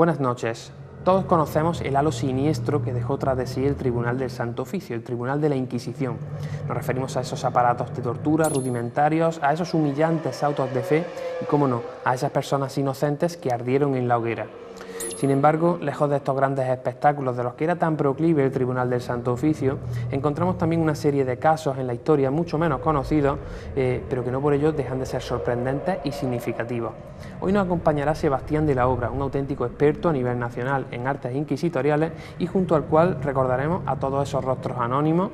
Buenas noches. Todos conocemos el halo siniestro que dejó tras de sí el Tribunal del Santo Oficio, el Tribunal de la Inquisición. Nos referimos a esos aparatos de tortura rudimentarios, a esos humillantes autos de fe y, cómo no, a esas personas inocentes que ardieron en la hoguera. Sin embargo, lejos de estos grandes espectáculos de los que era tan proclive el Tribunal del Santo Oficio, encontramos también una serie de casos en la historia mucho menos conocidos, pero que no por ello dejan de ser sorprendentes y significativos. Hoy nos acompañará Sebastián de la Obra, un auténtico experto a nivel nacional en artes inquisitoriales y junto al cual recordaremos a todos esos rostros anónimos,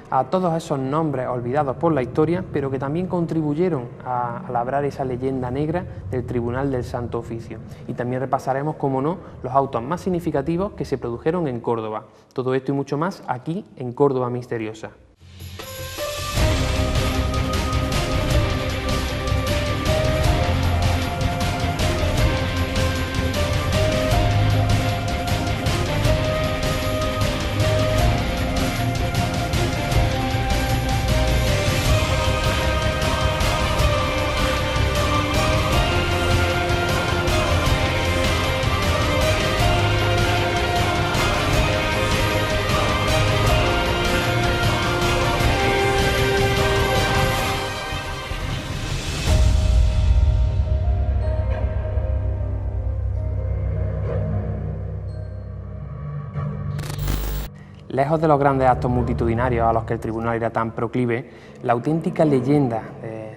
a todos esos nombres olvidados por la historia, pero que también contribuyeron a labrar esa leyenda negra del Tribunal del Santo Oficio. Y también repasaremos, como no, los autos más significativos que se produjeron en Córdoba. Todo esto y mucho más aquí en Córdoba Misteriosa. Lejos de los grandes actos multitudinarios a los que el tribunal era tan proclive, la auténtica leyenda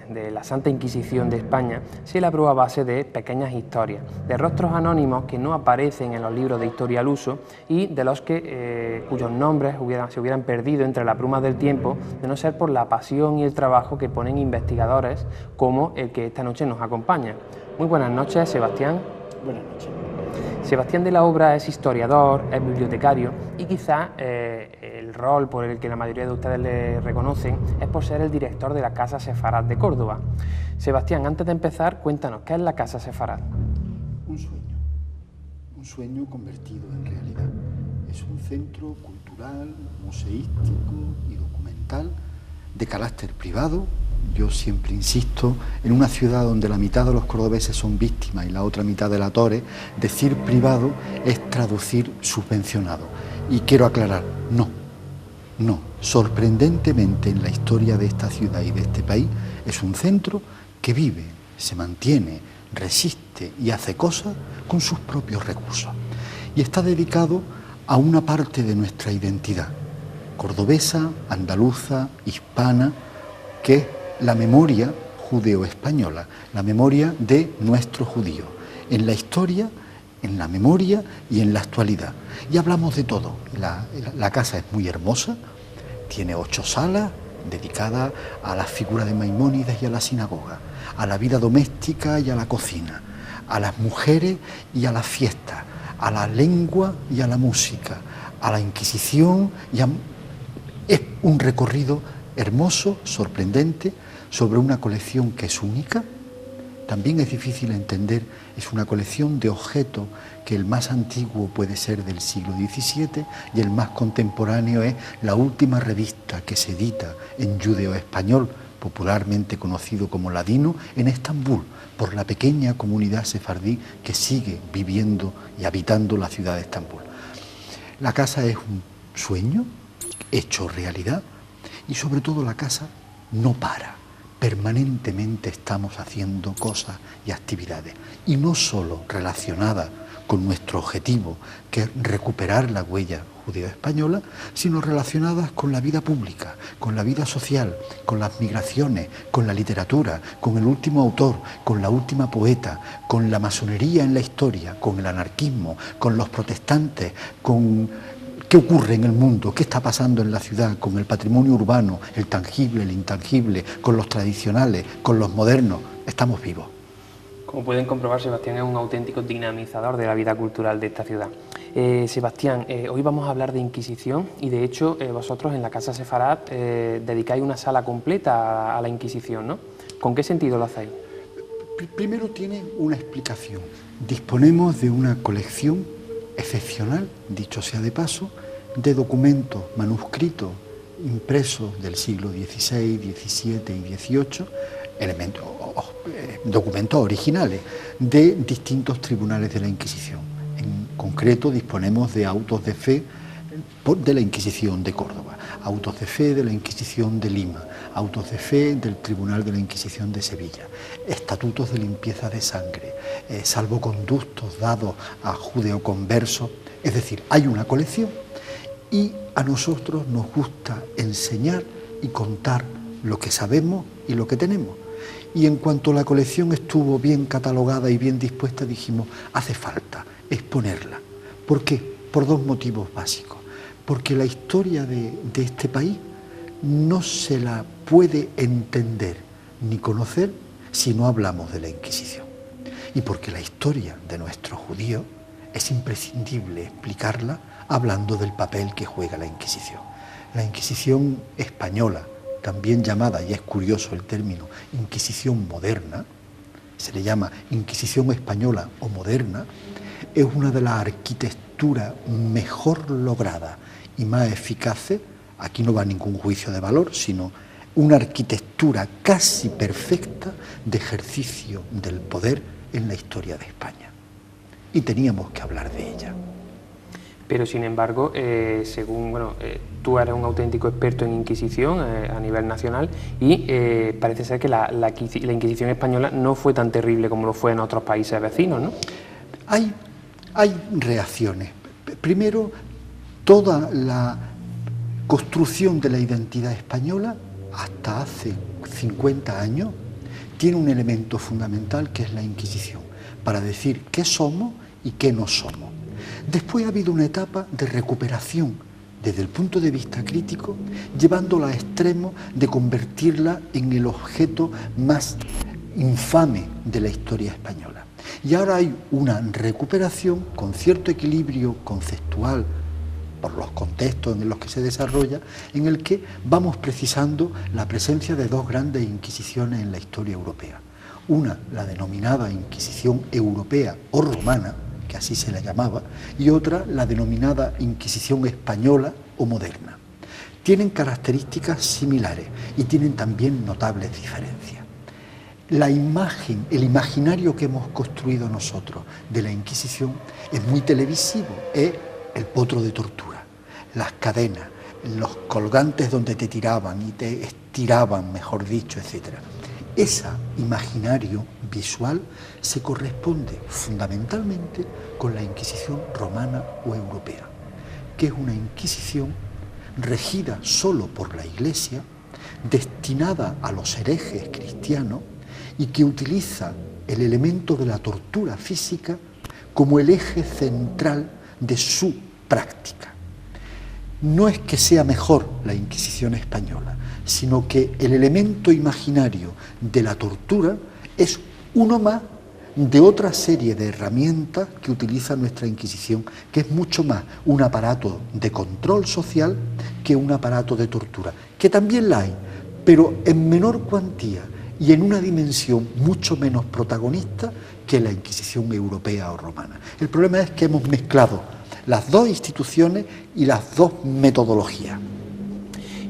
de la Santa Inquisición de España se elaboró a base de pequeñas historias, de rostros anónimos que no aparecen en los libros de historia al uso y de los que cuyos nombres se hubieran perdido entre las brumas del tiempo, de no ser por la pasión y el trabajo que ponen investigadores como el que esta noche nos acompaña. Muy buenas noches, Sebastián. Buenas noches. Sebastián de la Obra es historiador, es bibliotecario y quizá el rol por el que la mayoría de ustedes le reconocen es por ser el director de la Casa Sefarad de Córdoba. Sebastián, antes de empezar, cuéntanos, ¿qué es la Casa Sefarad? Un sueño convertido en realidad. Es un centro cultural, museístico y documental de carácter privado. Yo siempre insisto, en una ciudad donde la mitad de los cordobeses son víctimas y la otra mitad delatores, decir privado es traducir subvencionado. Y quiero aclarar, no. Sorprendentemente en la historia de esta ciudad y de este país es un centro que vive, se mantiene, resiste y hace cosas con sus propios recursos. Y está dedicado a una parte de nuestra identidad, cordobesa, andaluza, hispana, que es la memoria judeo-española, la memoria de nuestros judíos, en la historia, en la memoria y en la actualidad. Y hablamos de todo. La casa es muy hermosa, tiene 8 salas dedicadas a las figuras de Maimónides y a la sinagoga, a la vida doméstica y a la cocina, a las mujeres y a las fiestas, a la lengua y a la música, a la Inquisición Es un recorrido hermoso, sorprendente, sobre una colección que es única. También es difícil entender, es una colección de objetos que el más antiguo puede ser del siglo XVII y el más contemporáneo es la última revista que se edita en judeo-español, popularmente conocido como ladino, en Estambul, por la pequeña comunidad sefardí que sigue viviendo y habitando la ciudad de Estambul. La casa es un sueño hecho realidad y sobre todo la casa no para. Permanentemente estamos haciendo cosas y actividades, y no solo relacionadas con nuestro objetivo, que es recuperar la huella judeo-española, sino relacionadas con la vida pública, con la vida social, con las migraciones, con la literatura, con el último autor, con la última poeta, con la masonería en la historia, con el anarquismo, con los protestantes, con qué ocurre en el mundo, qué está pasando en la ciudad, con el patrimonio urbano, el tangible, el intangible, con los tradicionales, con los modernos. Estamos vivos. Como pueden comprobar, Sebastián es un auténtico dinamizador de la vida cultural de esta ciudad. Sebastián, hoy vamos a hablar de Inquisición y de hecho vosotros en la Casa Sefarad dedicáis una sala completa a la Inquisición, ¿no? ¿Con qué sentido lo hacéis? Primero tiene una explicación. Disponemos de una colección excepcional, dicho sea de paso, de documentos manuscritos impresos del siglo XVI, XVII y XVIII, documentos originales de distintos tribunales de la Inquisición. concreto disponemos de autos de fe de la Inquisición de Córdoba, autos de fe de la Inquisición de Lima, autos de fe del Tribunal de la Inquisición de Sevilla, estatutos de limpieza de sangre, salvoconductos dados a judeoconversos. Es decir, hay una colección y a nosotros nos gusta enseñar y contar lo que sabemos y lo que tenemos. Y en cuanto la colección estuvo bien catalogada y bien dispuesta, dijimos, hace falta exponerla. ¿Por qué? Por dos motivos básicos. Porque la historia de este país no se la puede entender ni conocer si no hablamos de la Inquisición. Y porque la historia de nuestros judíos es imprescindible explicarla hablando del papel que juega la Inquisición. La Inquisición española, también llamada, y es curioso el término, Inquisición moderna, se le llama Inquisición española o moderna, es una de las arquitecturas mejor logradas y más eficaces. Aquí no va ningún juicio de valor, sino una arquitectura casi perfecta de ejercicio del poder en la historia de España. Y teníamos que hablar de ella. Pero sin embargo, tú eres un auténtico experto en Inquisición a nivel nacional y parece ser que la Inquisición española no fue tan terrible como lo fue en otros países vecinos, ¿no? Hay reacciones. Primero, toda la construcción de la identidad española, hasta hace 50 años, tiene un elemento fundamental que es la Inquisición, para decir qué somos y qué no somos. Después ha habido una etapa de recuperación desde el punto de vista crítico, llevándola a extremo de convertirla en el objeto más infame de la historia española. Y ahora hay una recuperación con cierto equilibrio conceptual por los contextos en los que se desarrolla, en el que vamos precisando la presencia de dos grandes inquisiciones en la historia europea. Una, la denominada Inquisición europea o romana, que así se la llamaba, y otra, la denominada Inquisición española o moderna. Tienen características similares y tienen también notables diferencias. La imagen, el imaginario que hemos construido nosotros de la Inquisición es muy televisivo, es el potro de tortura, las cadenas, los colgantes donde te tiraban y te estiraban, mejor dicho, etc. Ese imaginario visual se corresponde fundamentalmente con la Inquisición romana o europea, que es una Inquisición regida solo por la Iglesia, destinada a los herejes cristianos y que utiliza el elemento de la tortura física como el eje central de su práctica. No es que sea mejor la Inquisición española, sino que el elemento imaginario de la tortura es uno más de otra serie de herramientas que utiliza nuestra Inquisición, que es mucho más un aparato de control social que un aparato de tortura, que también la hay, pero en menor cuantía y en una dimensión mucho menos protagonista que la Inquisición europea o romana. El problema es que hemos mezclado las dos instituciones y las dos metodologías.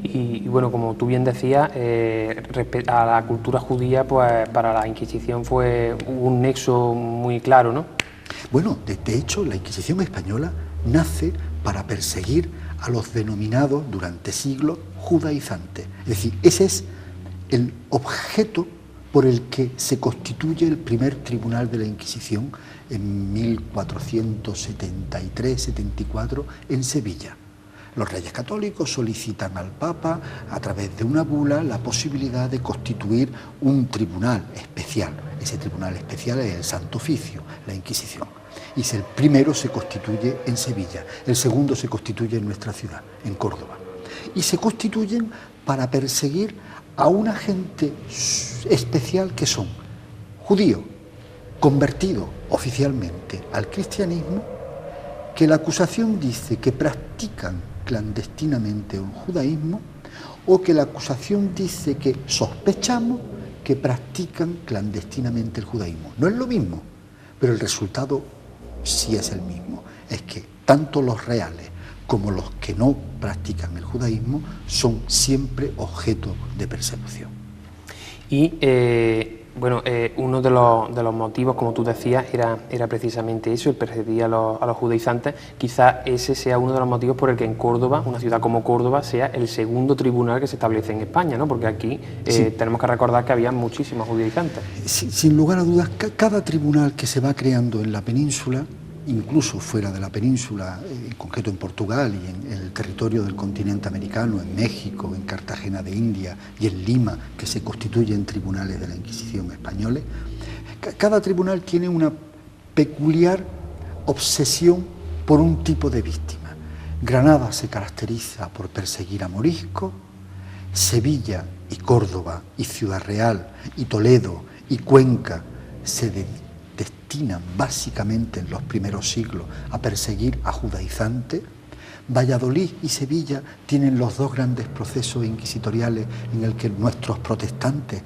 Y bueno, como tú bien decías, a la cultura judía, pues para la Inquisición fue un nexo muy claro, ¿no? Bueno, de hecho, la Inquisición española nace para perseguir a los denominados durante siglos judaizantes. Es decir, ese es el objeto por el que se constituye el primer tribunal de la Inquisición en 1473-74 en Sevilla. Los reyes católicos solicitan al Papa, a través de una bula, la posibilidad de constituir un tribunal especial. Ese tribunal especial es el Santo Oficio, la Inquisición. Y el primero se constituye en Sevilla, el segundo se constituye en nuestra ciudad, en Córdoba. Y se constituyen para perseguir a una gente especial que son judíos, convertidos oficialmente al cristianismo, que la acusación dice que practican clandestinamente el judaísmo, o que la acusación dice que sospechamos que practican clandestinamente el judaísmo. No es lo mismo, pero el resultado sí es el mismo. Es que tanto los reales como los que no practican el judaísmo son siempre objeto de persecución. Y Bueno, uno de los motivos, como tú decías, era precisamente eso, el perseguir a los judaizantes. Quizás ese sea uno de los motivos por el que en Córdoba, una ciudad como Córdoba, sea el segundo tribunal que se establece en España, ¿no? Porque aquí Sí. tenemos que recordar que había muchísimos judaizantes. Sin lugar a dudas, cada tribunal que se va creando en la península, incluso fuera de la península, en concreto en Portugal y en el territorio del continente americano, en México, en Cartagena de India y en Lima, que se constituyen tribunales de la Inquisición españoles, cada tribunal tiene una peculiar obsesión por un tipo de víctima. Granada se caracteriza por perseguir a moriscos, Sevilla y Córdoba y Ciudad Real y Toledo y Cuenca se destinan básicamente en los primeros siglos a perseguir a judaizantes. Valladolid y Sevilla tienen los dos grandes procesos inquisitoriales en el que nuestros protestantes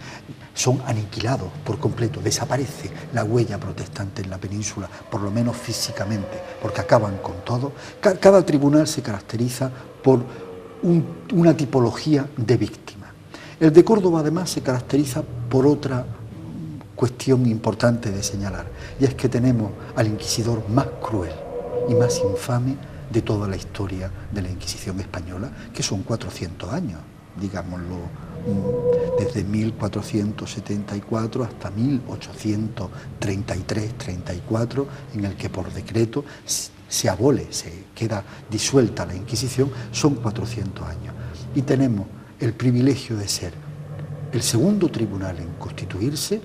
son aniquilados por completo, desaparece la huella protestante en la península, por lo menos físicamente, porque acaban con todo. Cada tribunal se caracteriza por una tipología de víctima. El de Córdoba además se caracteriza por otra cuestión importante de señalar, y es que tenemos al inquisidor más cruel y más infame de toda la historia de la Inquisición española, que son 400 años, digámoslo, desde 1474 hasta 1833-34, en el que por decreto se abole, se queda disuelta la Inquisición, son 400 años. Y tenemos el privilegio de ser el segundo tribunal en constituirse,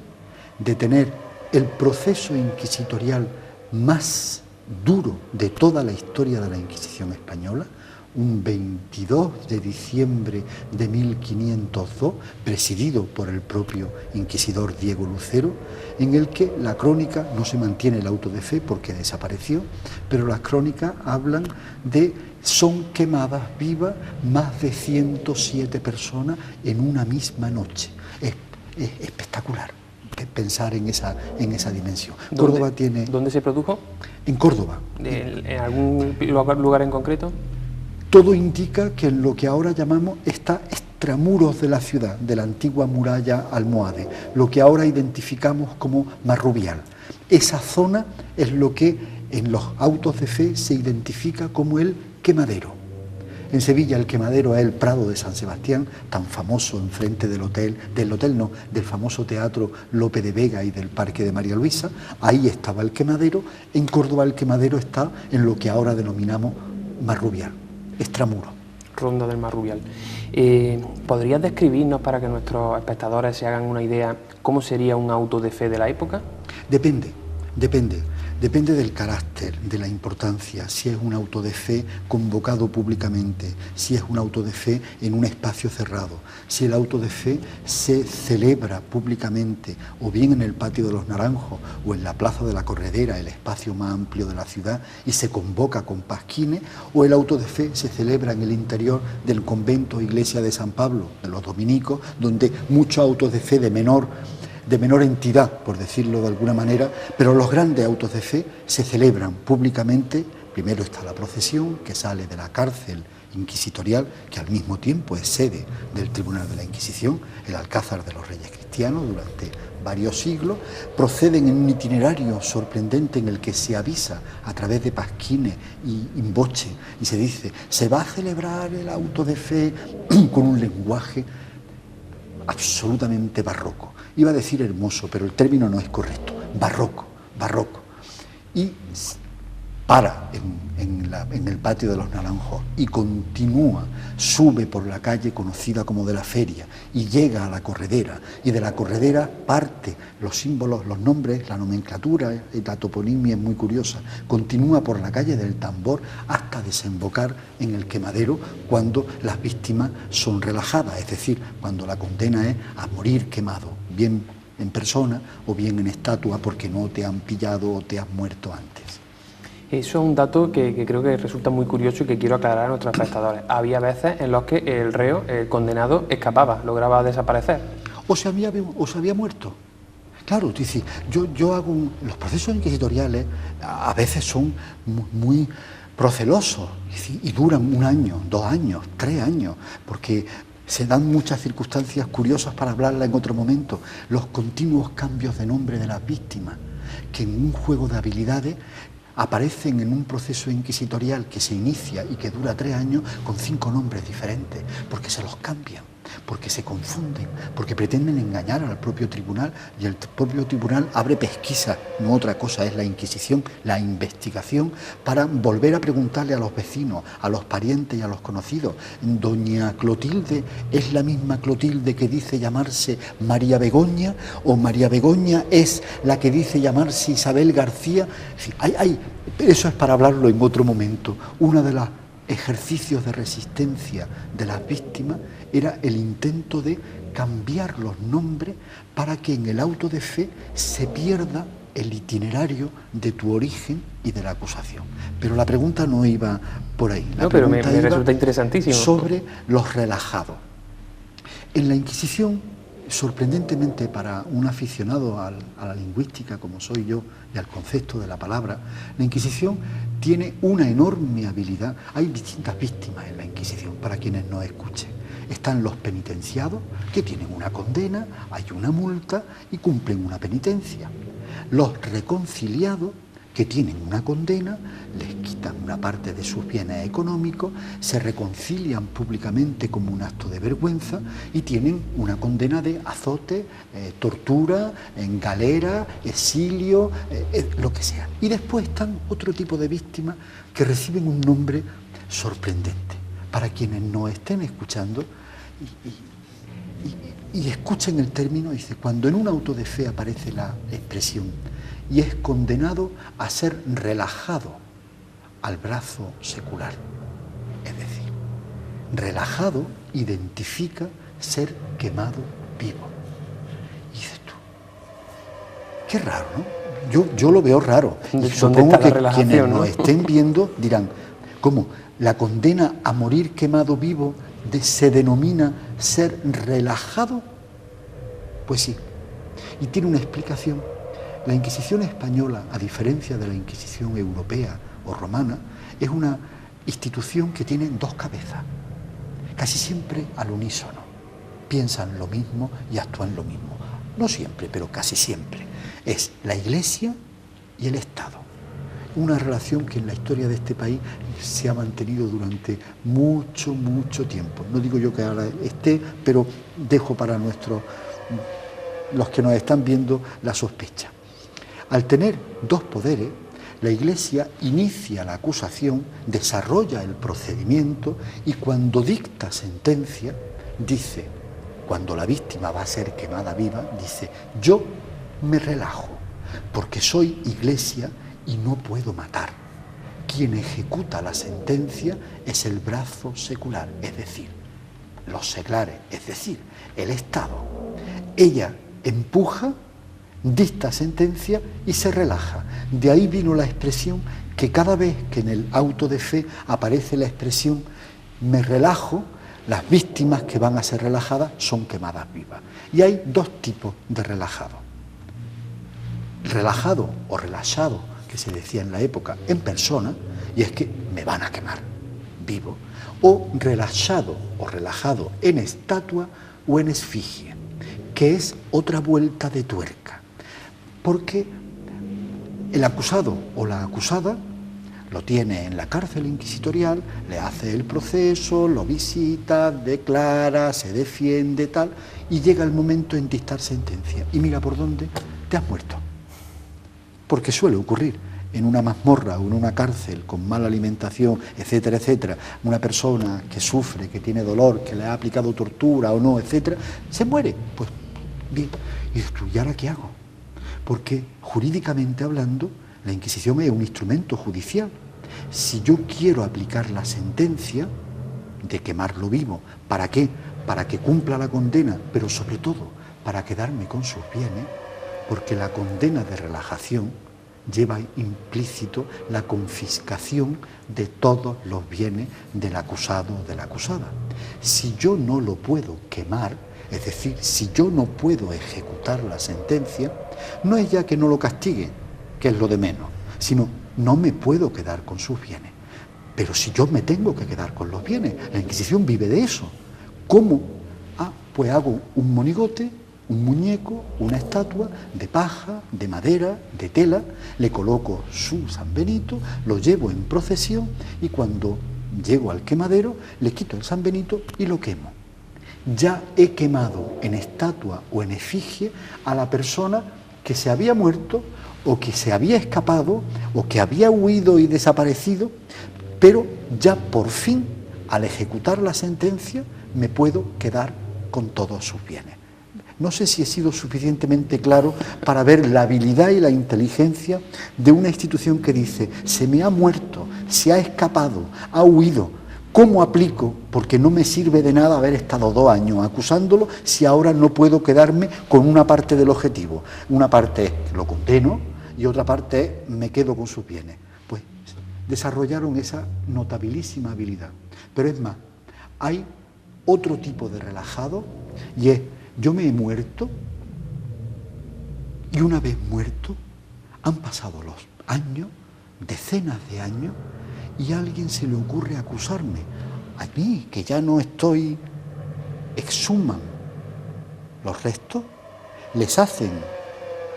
de tener el proceso inquisitorial más duro de toda la historia de la Inquisición española, un 22 de diciembre de 1502, presidido por el propio inquisidor Diego Lucero, en el que la crónica, no se mantiene el auto de fe porque desapareció, pero las crónicas hablan de son quemadas vivas más de 107 personas en una misma noche. Es espectacular pensar en esa dimensión. Córdoba tiene... ¿Dónde se produjo? En Córdoba. ¿En algún lugar en concreto? Todo indica que en lo que ahora llamamos está extramuros de la ciudad, de la antigua muralla almohade, lo que ahora identificamos como Marrubial. Esa zona es lo que en los autos de fe se identifica como el quemadero. En Sevilla el quemadero es el Prado de San Sebastián, tan famoso enfrente del famoso teatro Lope de Vega y del Parque de María Luisa. Ahí estaba el quemadero. En Córdoba el quemadero está en lo que ahora denominamos Marrubial, extramuro. Ronda del Marrubial. ¿Podrías describirnos, para que nuestros espectadores se hagan una idea, cómo sería un auto de fe de la época? Depende del carácter, de la importancia, si es un auto de fe convocado públicamente, si es un auto de fe en un espacio cerrado, si el auto de fe se celebra públicamente o bien en el Patio de los Naranjos o en la Plaza de la Corredera, el espacio más amplio de la ciudad, y se convoca con pasquines, o el auto de fe se celebra en el interior del convento o iglesia de San Pablo, de los dominicos, donde muchos autos de fe de menor entidad, por decirlo de alguna manera, pero los grandes autos de fe se celebran públicamente. Primero está la procesión que sale de la cárcel inquisitorial, que al mismo tiempo es sede del Tribunal de la Inquisición, el Alcázar de los Reyes Cristianos, durante varios siglos. Proceden en un itinerario sorprendente en el que se avisa a través de pasquines y imboche, y se dice, se va a celebrar el auto de fe con un lenguaje absolutamente barroco. Iba a decir hermoso, pero el término no es correcto. Barroco. Y para en el Patio de los Naranjos y continúa, sube por la calle conocida como de la Feria y llega a la Corredera, y de la Corredera parte los símbolos, los nombres, la nomenclatura y la toponimia es muy curiosa. Continúa por la calle del Tambor hasta desembocar en el quemadero, cuando las víctimas son relajadas, es decir, cuando la condena es a morir quemado, bien en persona o bien en estatua, porque no te han pillado o te has muerto antes. Eso es un dato que creo que resulta muy curioso y que quiero aclarar a nuestros espectadores. Había veces en los que el reo, el condenado, escapaba, lograba desaparecer. O se había muerto. Claro, yo hago los procesos inquisitoriales a veces son muy procelosos y duran 1 año, 2 años, 3 años, porque Se dan muchas circunstancias curiosas para hablarla en otro momento. Los continuos cambios de nombre de las víctimas, que en un juego de habilidades aparecen en un proceso inquisitorial que se inicia y que dura 3 años con 5 nombres diferentes, porque se los cambian, porque se confunden, porque pretenden engañar al propio tribunal, y el propio tribunal abre pesquisa, no otra cosa, es la Inquisición, la investigación, para volver a preguntarle a los vecinos, a los parientes y a los conocidos. ¿Doña Clotilde es la misma Clotilde que dice llamarse María Begoña, o María Begoña es la que dice llamarse Isabel García? Eso es para hablarlo en otro momento. Uno de los ejercicios de resistencia de las víctimas era el intento de cambiar los nombres para que en el auto de fe se pierda el itinerario de tu origen y de la acusación. Pero la pregunta no iba por ahí. No, pero me resulta interesantísimo. Sobre los relajados. En la Inquisición, sorprendentemente para un aficionado a la lingüística como soy yo y al concepto de la palabra, la Inquisición tiene una enorme habilidad. Hay distintas víctimas en la Inquisición, para quienes nos escuchen. Están los penitenciados, que tienen una condena, hay una multa y cumplen una penitencia. Los reconciliados, que tienen una condena, les quitan una parte de sus bienes económicos, se reconcilian públicamente como un acto de vergüenza y tienen una condena de azote, tortura, en galera, exilio, lo que sea. Y después están otro tipo de víctimas que reciben un nombre sorprendente. Para quienes nos estén escuchando y escuchen el término, dice, cuando en un auto de fe aparece la expresión y es condenado a ser relajado al brazo secular. Es decir, relajado identifica ser quemado vivo. Y dices tú, qué raro, ¿no? Yo lo veo raro. Y supongo que quienes nos estén viendo dirán, ¿cómo? La condena a morir quemado vivo se denomina ser relajado. Pues sí, y tiene una explicación. La Inquisición española, a diferencia de la Inquisición europea o romana, es una institución que tiene 2 cabezas, casi siempre al unísono. Piensan lo mismo y actúan lo mismo. No siempre, pero casi siempre. Es la Iglesia y el Estado. Una relación que en la historia de este país se ha mantenido durante mucho, mucho tiempo. No digo yo que ahora esté, pero dejo para los que nos están viendo la sospecha. Al tener 2 poderes, la Iglesia inicia la acusación, desarrolla el procedimiento y cuando dicta sentencia, dice, cuando la víctima va a ser quemada viva, dice, yo me relajo porque soy Iglesia y no puedo matar. Quien ejecuta la sentencia es el brazo secular, es decir, los seglares, es decir, el Estado. Ella empuja, dicta sentencia y se relaja. De ahí vino la expresión que cada vez que en el auto de fe aparece la expresión me relajo, las víctimas que van a ser relajadas son quemadas vivas. Y hay 2 tipos de relajado. Relajado o relajado, que se decía en la época en persona, y es que me van a quemar vivo, o relajado o relajado en estatua o en esfigie, que es otra vuelta de tuerca, porque el acusado o la acusada lo tiene en la cárcel inquisitorial, le hace el proceso, lo visita, declara, se defiende, tal, y llega el momento en dictar sentencia, y mira por dónde, te has muerto. Porque suele ocurrir en una mazmorra o en una cárcel con mala alimentación, etcétera, etcétera, una persona que sufre, que tiene dolor, que le ha aplicado tortura o no, etcétera, se muere. Pues bien, y dices tú, ¿y ahora qué hago? Porque jurídicamente hablando, la Inquisición es un instrumento judicial. Si yo quiero aplicar la sentencia de quemarlo vivo, ¿para qué? Para que cumpla la condena, pero sobre todo para quedarme con sus bienes, porque la condena de relajación lleva implícito la confiscación de todos los bienes del acusado o de la acusada. Si yo no lo puedo quemar, es decir, si yo no puedo ejecutar la sentencia, no es ya que no lo castigue, que es lo de menos, sino no me puedo quedar con sus bienes. Pero si yo me tengo que quedar con los bienes, la Inquisición vive de eso. ¿Cómo Pues hago un monigote, un muñeco, una estatua de paja, de madera, de tela, le coloco su San Benito, lo llevo en procesión y cuando llego al quemadero le quito el San Benito y lo quemo. Ya he quemado en estatua o en efigie a la persona que se había muerto o que se había escapado o que había huido y desaparecido, pero ya por fin, al ejecutar la sentencia, me puedo quedar con todos sus bienes. No sé si he sido suficientemente claro para ver la habilidad y la inteligencia de una institución que dice, se me ha muerto, se ha escapado, ha huido. ¿Cómo aplico? Porque no me sirve de nada haber estado 2 años acusándolo si ahora no puedo quedarme con una parte del objetivo. Una parte es que lo condeno y otra parte es me quedo con sus bienes. Pues desarrollaron esa notabilísima habilidad. Pero es más, hay otro tipo de relajado y es, yo me he muerto y una vez muerto han pasado los años, decenas de años, y a alguien se le ocurre acusarme, a mí, que ya no estoy, exhuman los restos, les hacen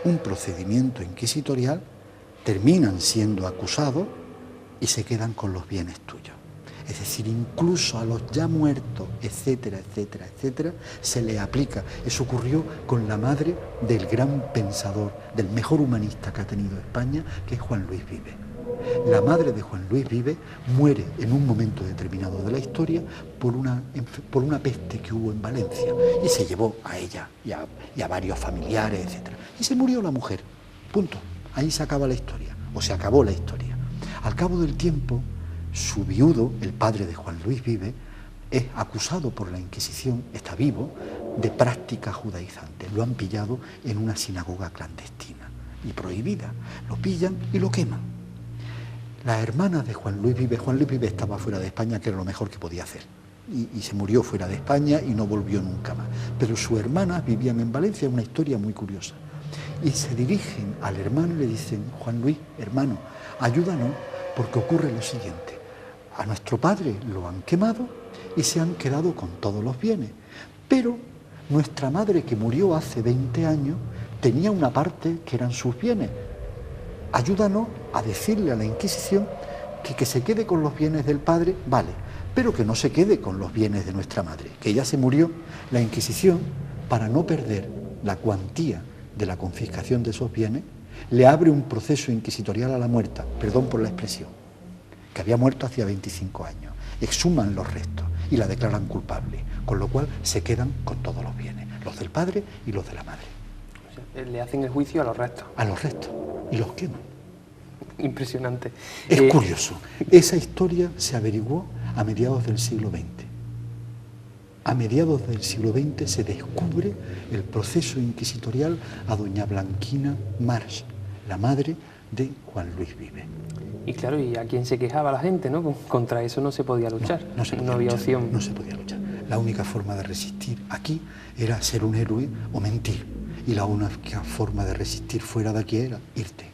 un procedimiento inquisitorial, terminan siendo acusados y se quedan con los bienes tuyos. Es decir, incluso a los ya muertos, etcétera, etcétera, etcétera, se le aplica. Eso ocurrió con la madre del gran pensador, del mejor humanista que ha tenido España, que es Juan Luis Vives. La madre de Juan Luis Vives muere en un momento determinado de la historia por una peste que hubo en Valencia y se llevó a ella y a varios familiares, etcétera. Y se murió la mujer. Punto. Ahí se acaba la historia, o se acabó la historia. Al cabo del tiempo, su viudo, el padre de Juan Luis Vives, es acusado por la Inquisición, está vivo, de prácticas judaizantes. Lo han pillado en una sinagoga clandestina y prohibida. Lo pillan y lo queman. Las hermanas de Juan Luis Vives estaba fuera de España, que era lo mejor que podía hacer, y se murió fuera de España y no volvió nunca más. Pero sus hermanas vivían en Valencia, una historia muy curiosa. Y se dirigen al hermano y le dicen, Juan Luis, hermano, ayúdanos, porque ocurre lo siguiente. A nuestro padre lo han quemado y se han quedado con todos los bienes. Pero nuestra madre, que murió hace 20 años, tenía una parte que eran sus bienes. Ayúdanos a decirle a la Inquisición que se quede con los bienes del padre, vale, pero que no se quede con los bienes de nuestra madre, que ella se murió. La Inquisición, para no perder la cuantía de la confiscación de esos bienes, le abre un proceso inquisitorial a la muerta, perdón por la expresión, que había muerto hacía 25 años. Exhuman los restos y la declaran culpable, con lo cual se quedan con todos los bienes, los del padre y los de la madre. O sea, le hacen el juicio a los restos. A los restos, y los queman. Impresionante. Es curioso. Esa historia se averiguó a mediados del siglo XX. A mediados del siglo XX se descubre el proceso inquisitorial a doña Blanquina March, la madre de Juan Luis Vives. Y claro, ¿y a quién se quejaba la gente, no? Contra eso no se podía luchar, no había opción. No se podía luchar. La única forma de resistir aquí era ser un héroe o mentir. Y la única forma de resistir fuera de aquí era irte.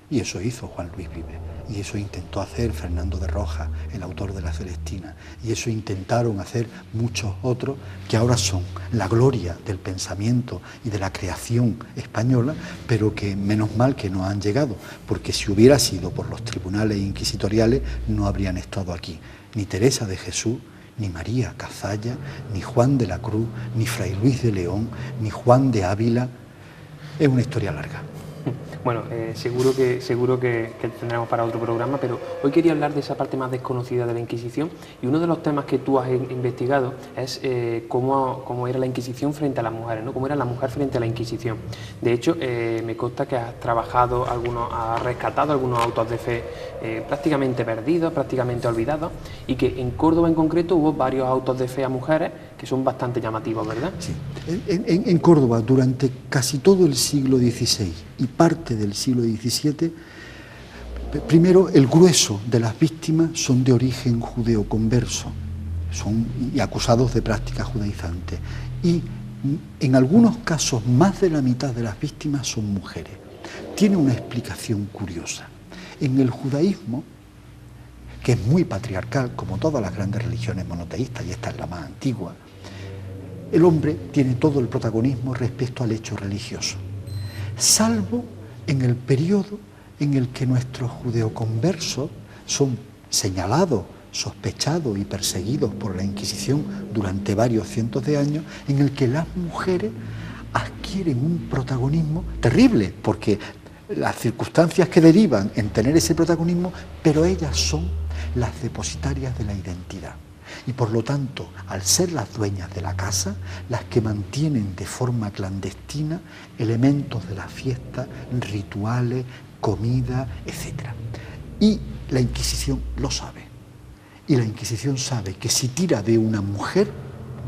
Y eso hizo Juan Luis Vives. Y eso intentó hacer Fernando de Rojas, el autor de La Celestina. Y eso intentaron hacer muchos otros que ahora son la gloria del pensamiento y de la creación española, pero que menos mal que no han llegado, porque si hubiera sido por los tribunales inquisitoriales no habrían estado aquí. Ni Teresa de Jesús, ni María Cazalla, ni Juan de la Cruz, ni Fray Luis de León, ni Juan de Ávila. Es una historia larga. Bueno, seguro que tendremos para otro programa, pero hoy quería hablar de esa parte más desconocida de la Inquisición, y uno de los temas que tú has investigado es cómo era la Inquisición frente a las mujeres, ¿no? Cómo era la mujer frente a la Inquisición. De hecho, me consta que has rescatado algunos autos de fe prácticamente perdidos, prácticamente olvidados, y que en Córdoba en concreto hubo varios autos de fe a mujeres que son bastante llamativos, ¿verdad? Sí. En Córdoba, durante casi todo el siglo XVI y parte del siglo XVII, primero, el grueso de las víctimas son de origen judeo-converso, y acusados de prácticas judaizantes. Y en algunos casos, más de la mitad de las víctimas son mujeres. Tiene una explicación curiosa. En el judaísmo, que es muy patriarcal, como todas las grandes religiones monoteístas, y esta es la más antigua, el hombre tiene todo el protagonismo respecto al hecho religioso, salvo en el periodo en el que nuestros judeoconversos son señalados, sospechados y perseguidos por la Inquisición durante varios cientos de años, en el que las mujeres adquieren un protagonismo terrible, porque las circunstancias que derivan en tener ese protagonismo, pero ellas son las depositarias de la identidad. Y por lo tanto, al ser las dueñas de la casa, las que mantienen de forma clandestina elementos de la fiesta, rituales, comida, etc. Y la Inquisición lo sabe. Y la Inquisición sabe que si tira de una mujer,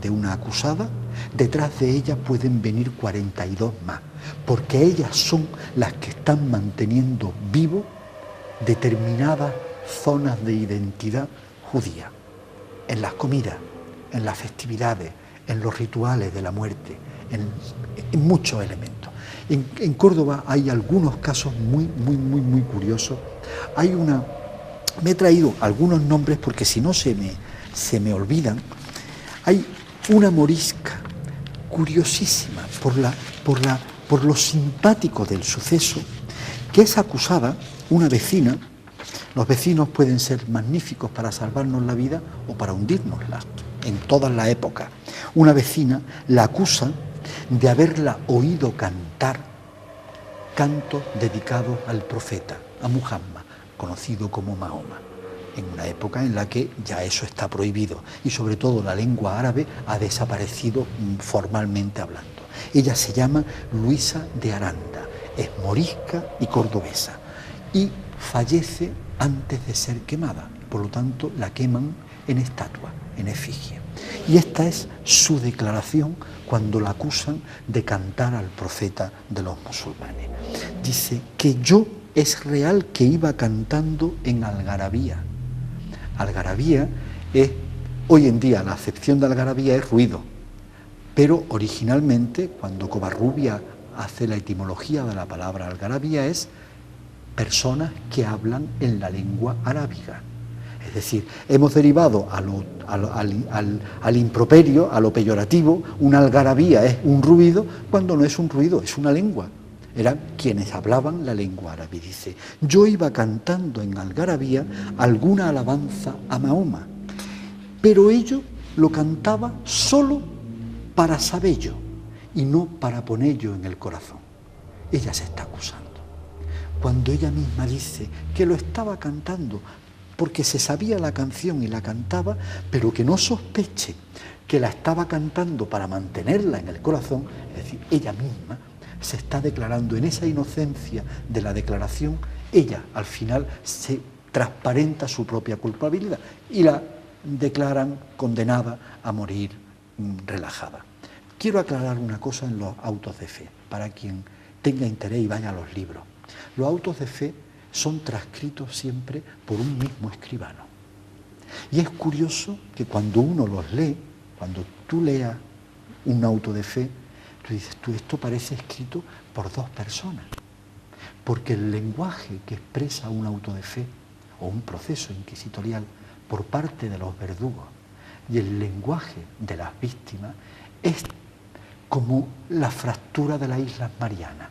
de una acusada, detrás de ella pueden venir 42 más, porque ellas son las que están manteniendo vivo determinadas zonas de identidad judía, en las comidas, en las festividades, en los rituales de la muerte, en muchos elementos. En Córdoba hay algunos casos muy curiosos. Me he traído algunos nombres porque si no se me olvidan. Hay una morisca curiosísima por lo simpático del suceso, que es acusada, una vecina. Los vecinos pueden ser magníficos para salvarnos la vida o para hundírnosla, en todas las épocas. Una vecina la acusa de haberla oído cantar cantos dedicados al profeta, a Muhammad, conocido como Mahoma, en una época en la que ya eso está prohibido y sobre todo la lengua árabe ha desaparecido formalmente hablando. Ella se llama Luisa de Aranda, es morisca y cordobesa y fallece antes de ser quemada, por lo tanto la queman en estatua, en efigie. Y esta es su declaración cuando la acusan de cantar al profeta de los musulmanes. Dice que es real que iba cantando en algarabía. Algarabía es, hoy en día la acepción de algarabía es ruido, pero originalmente cuando Covarrubia hace la etimología de la palabra algarabía es personas que hablan en la lengua arábiga. Es decir, hemos derivado al improperio, a lo peyorativo. Una algarabía es un ruido cuando no es un ruido, es una lengua. Eran quienes hablaban la lengua árabe. Dice, yo iba cantando en algarabía alguna alabanza a Mahoma, pero ello lo cantaba solo para saberlo y no para ponerlo en el corazón. Ella se está acusando. Cuando ella misma dice que lo estaba cantando porque se sabía la canción y la cantaba, pero que no sospeche que la estaba cantando para mantenerla en el corazón, es decir, ella misma se está declarando en esa inocencia de la declaración, ella al final se transparenta su propia culpabilidad y la declaran condenada a morir relajada. Quiero aclarar una cosa en los autos de fe, para quien tenga interés y vaya a los libros. Los autos de fe son transcritos siempre por un mismo escribano. Y es curioso que cuando uno los lee, cuando tú leas un auto de fe, tú dices, esto parece escrito por dos personas. Porque el lenguaje que expresa un auto de fe o un proceso inquisitorial por parte de los verdugos y el lenguaje de las víctimas es como la fractura de las Islas Marianas,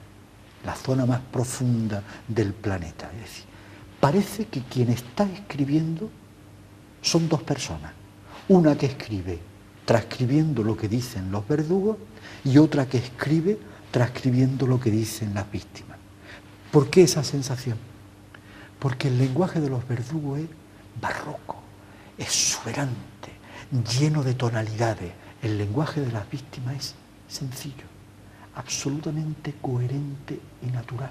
la zona más profunda del planeta. Es decir, parece que quien está escribiendo son dos personas. Una que escribe transcribiendo lo que dicen los verdugos y otra que escribe transcribiendo lo que dicen las víctimas. ¿Por qué esa sensación? Porque el lenguaje de los verdugos es barroco, es exuberante, lleno de tonalidades. El lenguaje de las víctimas es sencillo, absolutamente coherente y natural,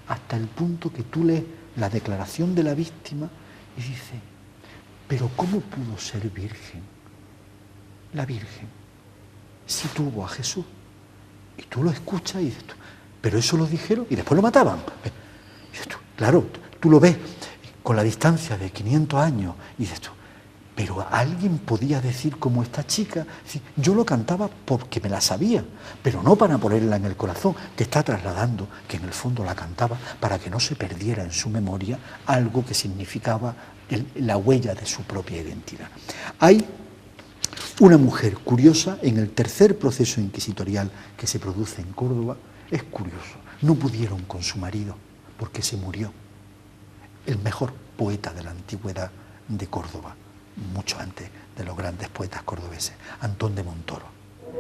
hasta el punto que tú lees la declaración de la víctima y dices, pero ¿cómo pudo ser virgen la Virgen si tuvo a Jesús? Y tú lo escuchas y dices, pero eso lo dijeron y después lo mataban. Y dices, claro, tú lo ves con la distancia de 500 años y dices tú, pero alguien podía decir como esta chica, yo lo cantaba porque me la sabía, pero no para ponerla en el corazón, que está trasladando que en el fondo la cantaba para que no se perdiera en su memoria algo que significaba la huella de su propia identidad. Hay Una mujer curiosa en el tercer proceso inquisitorial que se produce en Córdoba. Es curioso, no pudieron con su marido porque se murió el mejor poeta de la antigüedad de Córdoba, mucho antes de los grandes poetas cordobeses, Antón de Montoro,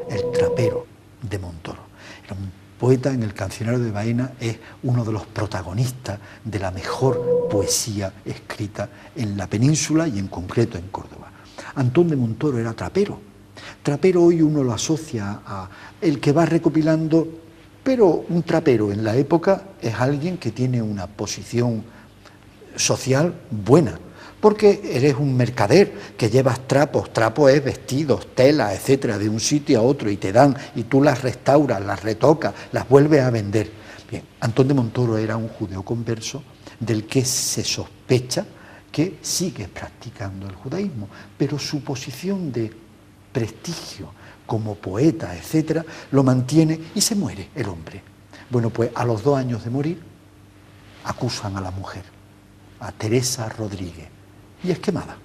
el trapero de Montoro. Era un poeta, en el Cancionario de Baena es uno de los protagonistas de la mejor poesía escrita en la península y en concreto en Córdoba. Antón de Montoro era trapero. Trapero hoy uno lo asocia a el que va recopilando, pero un trapero en la época es alguien que tiene una posición social buena, porque eres un mercader que llevas trapos, trapo es vestidos, telas, etcétera, de un sitio a otro y te dan, y tú las restauras, las retocas, las vuelves a vender. Bien, Antón de Montoro era un judeo converso del que se sospecha que sigue practicando el judaísmo, pero su posición de prestigio como poeta, etcétera, lo mantiene y se muere el hombre. Bueno, pues a los 2 años de morir acusan a la mujer, a Teresa Rodríguez, y es quemada.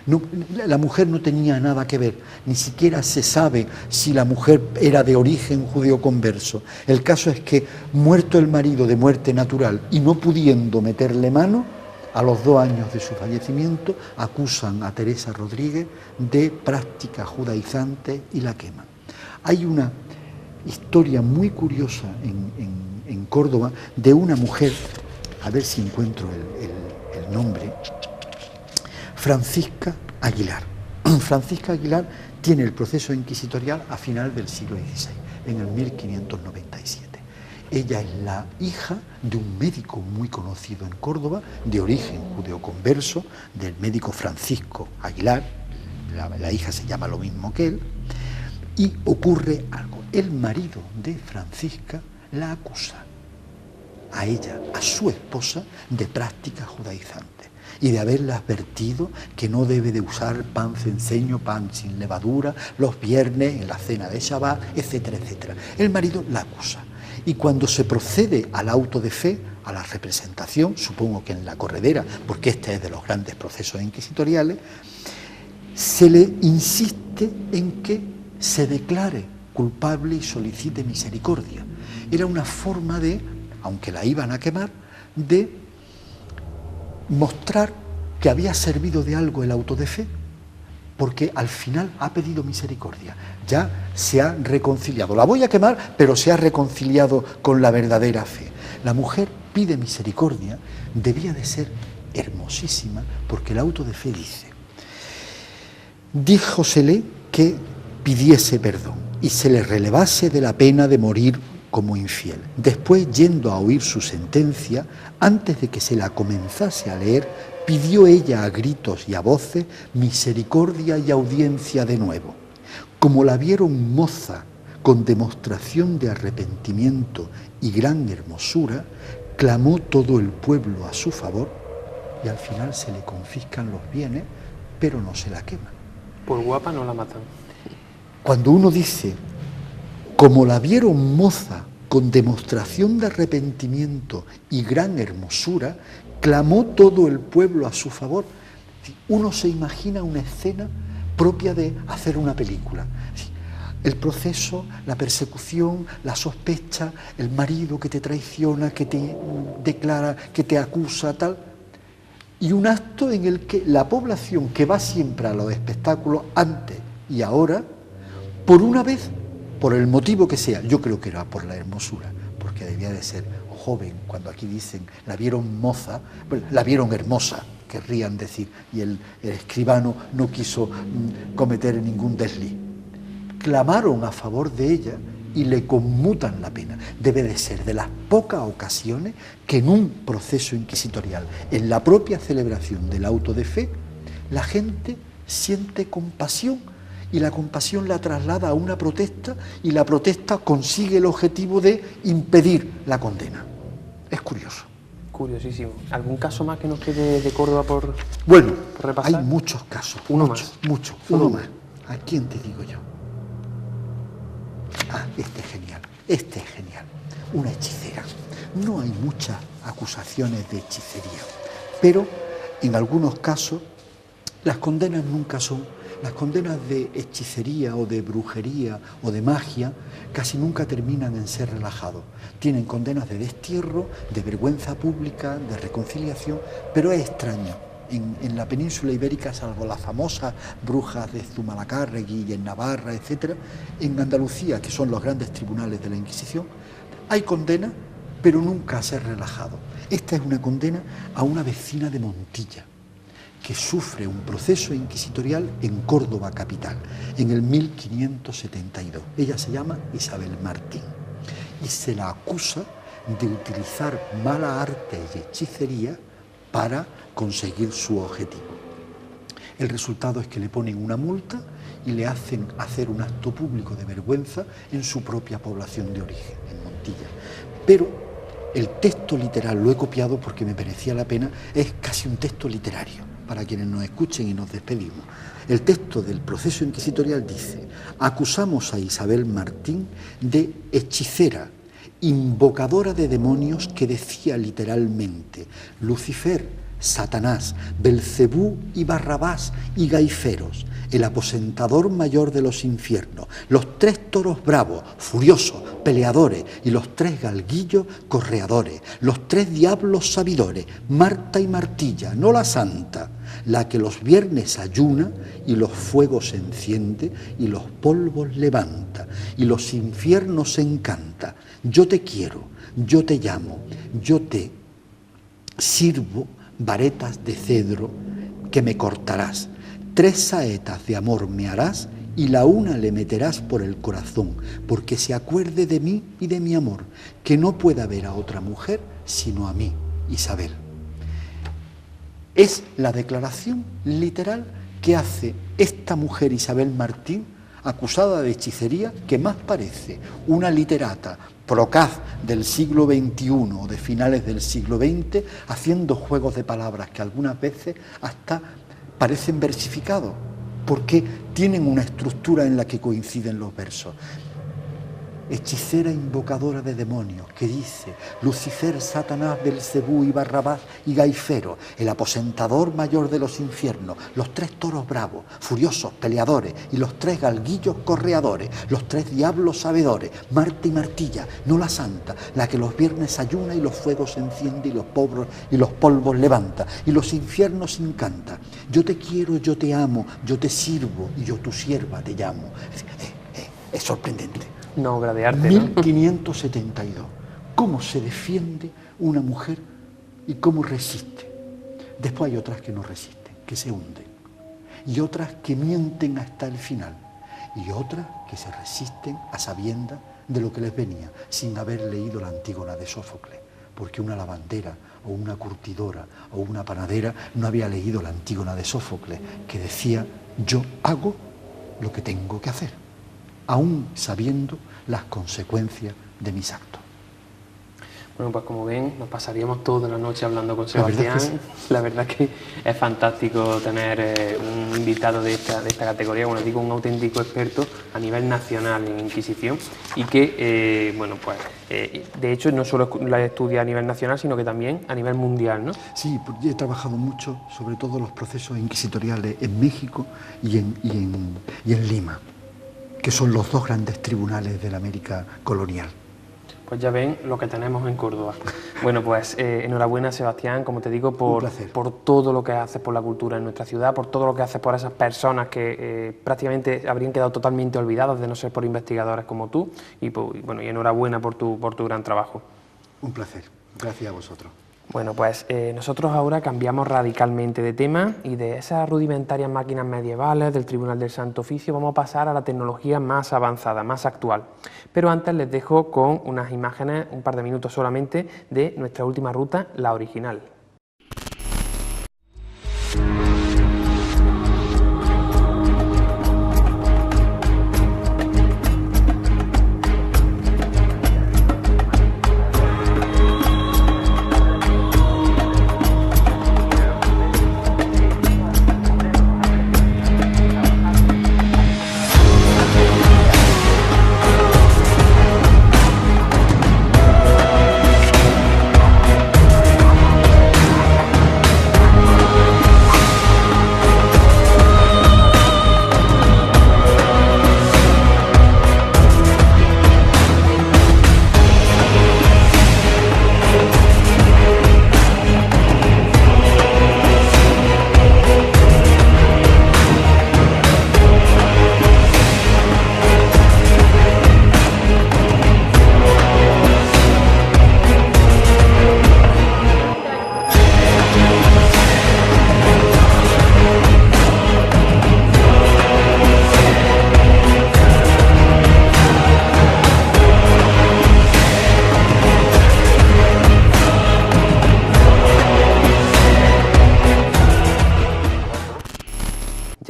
No, la mujer no tenía nada que ver, ni siquiera se sabe si la mujer era de origen judeo converso. El caso es que, muerto el marido de muerte natural y no pudiendo meterle mano, a los 2 años de su fallecimiento acusan a Teresa Rodríguez de práctica judaizante y la queman. Hay una historia muy curiosa en Córdoba de una mujer, a ver si encuentro el nombre, Francisca Aguilar. Francisca Aguilar tiene el proceso inquisitorial a final del siglo XVI, en el 1597. Ella es la hija de un médico muy conocido en Córdoba, de origen judeoconverso, del médico Francisco Aguilar. La hija se llama lo mismo que él, y ocurre algo. El marido de Francisca la acusa a ella, a su esposa, de práctica judaizante y de haberle advertido que no debe de usar pan cenceño, pan sin levadura, los viernes en la cena de Shabbat, etcétera, etcétera. El marido la acusa. Y cuando se procede al auto de fe, a la representación, supongo que en la corredera, porque este es de los grandes procesos inquisitoriales, se le insiste en que se declare culpable y solicite misericordia. Era una forma de, aunque la iban a quemar, de mostrar que había servido de algo el auto de fe, porque al final ha pedido misericordia, ya se ha reconciliado. La voy a quemar, pero se ha reconciliado con la verdadera fe. La mujer pide misericordia, debía de ser hermosísima, porque el auto de fe dice: díjosele que pidiese perdón y se le relevase de la pena de morir como infiel. Después, yendo a oír su sentencia, antes de que se la comenzase a leer, pidió ella a gritos y a voces misericordia y audiencia de nuevo. Como la vieron moza con demostración de arrepentimiento y gran hermosura, clamó todo el pueblo a su favor y al final se le confiscan los bienes, pero no se la queman. Por guapa no la matan. Cuando uno dice, como la vieron moza con demostración de arrepentimiento y gran hermosura, clamó todo el pueblo a su favor, uno se imagina una escena propia de hacer una película. El proceso, la persecución, la sospecha, el marido que te traiciona, que te declara, que te acusa, tal, y un acto en el que la población que va siempre a los espectáculos antes y ahora, por una vez, por el motivo que sea, yo creo que era por la hermosura, porque debía de ser joven, cuando aquí dicen la vieron moza, bueno, la vieron hermosa, querrían decir, y el escribano no quiso cometer ningún desliz. Clamaron a favor de ella y le conmutan la pena. Debe de ser de las pocas ocasiones que en un proceso inquisitorial, en la propia celebración del auto de fe, la gente siente compasión y la compasión la traslada a una protesta y la protesta consigue el objetivo de impedir la condena. Es curioso. Curiosísimo. ¿Algún caso más que nos quede de Córdoba por Bueno, repasar? hay muchos casos. Uno más. ¿A quién te digo yo? Ah, este es genial. Una hechicera. No hay muchas acusaciones de hechicería, pero en algunos casos las condenas nunca son Las condenas de hechicería o de brujería o de magia casi nunca terminan en ser relajados. Tienen condenas de destierro, de vergüenza pública, de reconciliación, pero es extraño. En la península ibérica, salvo las famosas brujas de Zumalacárregui y en Navarra, etc., en Andalucía, que son los grandes tribunales de la Inquisición, hay condenas, pero nunca a ser relajado. Esta es una condena a una vecina de Montilla, que sufre un proceso inquisitorial en Córdoba capital, en el 1572. Ella se llama Isabel Martín y se la acusa de utilizar mala arte y hechicería para conseguir su objetivo. El resultado es que le ponen una multa y le hacen hacer un acto público de vergüenza en su propia población de origen, en Montilla. Pero el texto literal, lo he copiado porque me merecía la pena, es casi un texto literario, para quienes nos escuchen y nos despedimos. El texto del proceso inquisitorial dice: acusamos a Isabel Martín de hechicera, invocadora de demonios, que decía literalmente: Lucifer, Satanás, Belcebú y Barrabás y Gaiferos, el aposentador mayor de los infiernos, los 3 toros bravos, furiosos, peleadores, y los 3 galguillos, correadores, los 3 diablos sabidores, Marta y Martilla, no la santa, la que los viernes ayuna y los fuegos enciende y los polvos levanta y los infiernos encanta. Yo te quiero, yo te llamo, yo te sirvo varetas de cedro que me cortarás, 3 saetas de amor me harás y la una le meterás por el corazón, porque se acuerde de mí y de mi amor, que no pueda ver a otra mujer sino a mí, Isabel. Es la declaración literal que hace esta mujer Isabel Martín, acusada de hechicería, que más parece una literata procaz del siglo XXI o de finales del siglo XX, haciendo juegos de palabras que algunas veces hasta parecen versificados, porque tienen una estructura en la que coinciden los versos. Hechicera invocadora de demonios, que dice: Lucifer, Satanás, Belcebú y Barrabás y Gaifero, el aposentador mayor de los infiernos, los 3 toros bravos, furiosos, peleadores, y los 3 galguillos correadores, los 3 diablos sabedores, Marta y Martilla, no la santa, la que los viernes ayuna y los fuegos enciende y los polvos levanta y los infiernos encanta. Yo te quiero, yo te amo, yo te sirvo y yo tu sierva te llamo. Es sorprendente. Una obra de arte, 1572. ¿Cómo se defiende una mujer y cómo resiste? Después hay otras que no resisten, que se hunden. Y otras que mienten hasta el final. Y otras que se resisten a sabiendas de lo que les venía, sin haber leído la Antígona de Sófocles. Porque una lavandera o una curtidora o una panadera no había leído la Antígona de Sófocles, que decía: yo hago lo que tengo que hacer, aún sabiendo las consecuencias de mis actos. Bueno, pues como ven, nos pasaríamos toda la noche hablando con Sebastián. La verdad que es fantástico tener un invitado de esta categoría, bueno, digo, un auténtico experto a nivel nacional en Inquisición y que, de hecho, no solo la estudia a nivel nacional, sino que también a nivel mundial, ¿no? Sí, he trabajado mucho, sobre todo los procesos inquisitoriales en México y en Lima, que son los 2 grandes tribunales de la América colonial. Pues ya ven lo que tenemos en Córdoba. Bueno, pues enhorabuena, Sebastián, como te digo, por todo lo que haces por la cultura en nuestra ciudad, por todo lo que haces por esas personas que prácticamente habrían quedado totalmente olvidadas de no ser por investigadores como tú, y enhorabuena por tu gran trabajo. Un placer, gracias a vosotros. Bueno, pues nosotros ahora cambiamos radicalmente de tema y de esas rudimentarias máquinas medievales del Tribunal del Santo Oficio vamos a pasar a la tecnología más avanzada, más actual. Pero antes les dejo con unas imágenes, un par de minutos solamente, de nuestra última ruta, la original.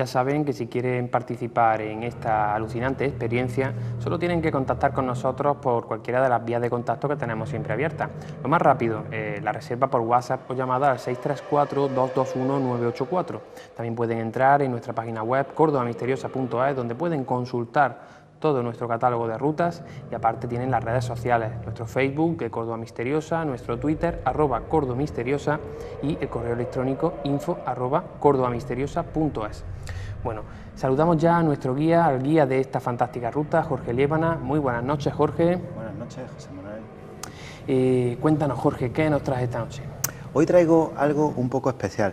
saben que si quieren participar en esta alucinante experiencia, solo tienen que contactar con nosotros por cualquiera de las vías de contacto que tenemos siempre abiertas. Lo más rápido, la reserva por WhatsApp o llamada al 634-221-984. También pueden entrar en nuestra página web cordobamisteriosa.es, donde pueden consultar todo nuestro catálogo de rutas, y aparte tienen las redes sociales, nuestro Facebook de Córdoba Misteriosa, nuestro Twitter @cordomisteriosa y el correo electrónico info@cordobamisteriosa.es. Bueno, saludamos ya a nuestro guía, al guía de esta fantástica ruta, Jorge Liébana. Muy buenas noches, Jorge. Buenas noches, José Manuel. Cuéntanos, Jorge, ¿qué nos traes esta noche? Hoy traigo algo un poco especial.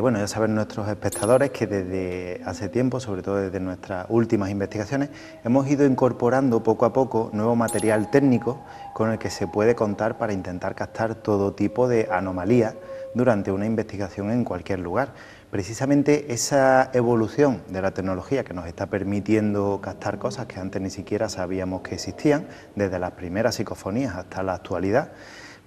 Bueno, ya saben nuestros espectadores que desde hace tiempo, sobre todo desde nuestras últimas investigaciones, hemos ido incorporando poco a poco nuevo material técnico con el que se puede contar para intentar captar todo tipo de anomalías durante una investigación en cualquier lugar. Precisamente esa evolución de la tecnología que nos está permitiendo captar cosas que antes ni siquiera sabíamos que existían, desde las primeras psicofonías hasta la actualidad,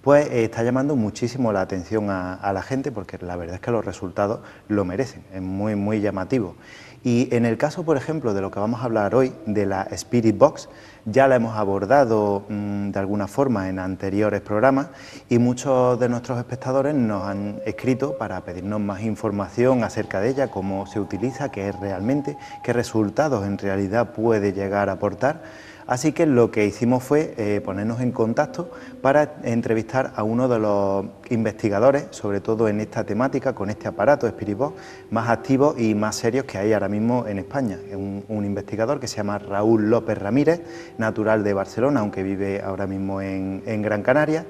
pues está llamando muchísimo la atención a la gente, porque la verdad es que los resultados lo merecen, es muy llamativo. Y en el caso, por ejemplo, de lo que vamos a hablar hoy, de la Spirit Box, ya la hemos abordado de alguna forma en anteriores programas, y muchos de nuestros espectadores nos han escrito para pedirnos más información acerca de ella, cómo se utiliza, qué es realmente, qué resultados en realidad puede llegar a aportar. Así que lo que hicimos fue ponernos en contacto para entrevistar a uno de los investigadores, sobre todo en esta temática, con este aparato Spirit Box, más activos y más serios que hay ahora mismo en España. Es un investigador que se llama Raúl López Ramírez, natural de Barcelona, aunque vive ahora mismo en Gran Canaria,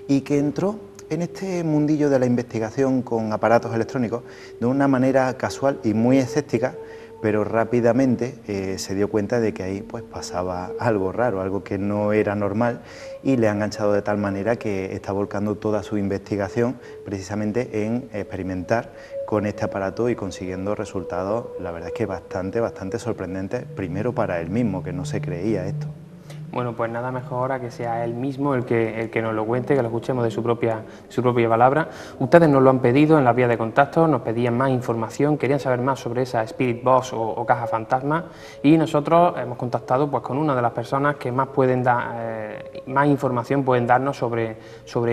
y que entró en este mundillo de la investigación con aparatos electrónicos de una manera casual y muy escéptica, pero rápidamente se dio cuenta de que ahí pues pasaba algo raro, algo que no era normal, y le ha enganchado de tal manera que está volcando toda su investigación precisamente en experimentar con este aparato y consiguiendo resultados, la verdad es que bastante sorprendentes, primero para él mismo, que no se creía esto. Bueno, pues nada mejor a que sea él mismo el que nos lo cuente, que lo escuchemos de su propia palabra. Ustedes nos lo han pedido en la vía de contacto, nos pedían más información, querían saber más sobre esa Spirit Box o caja fantasma, y nosotros hemos contactado pues con una de las personas que más pueden dar, más información pueden darnos sobre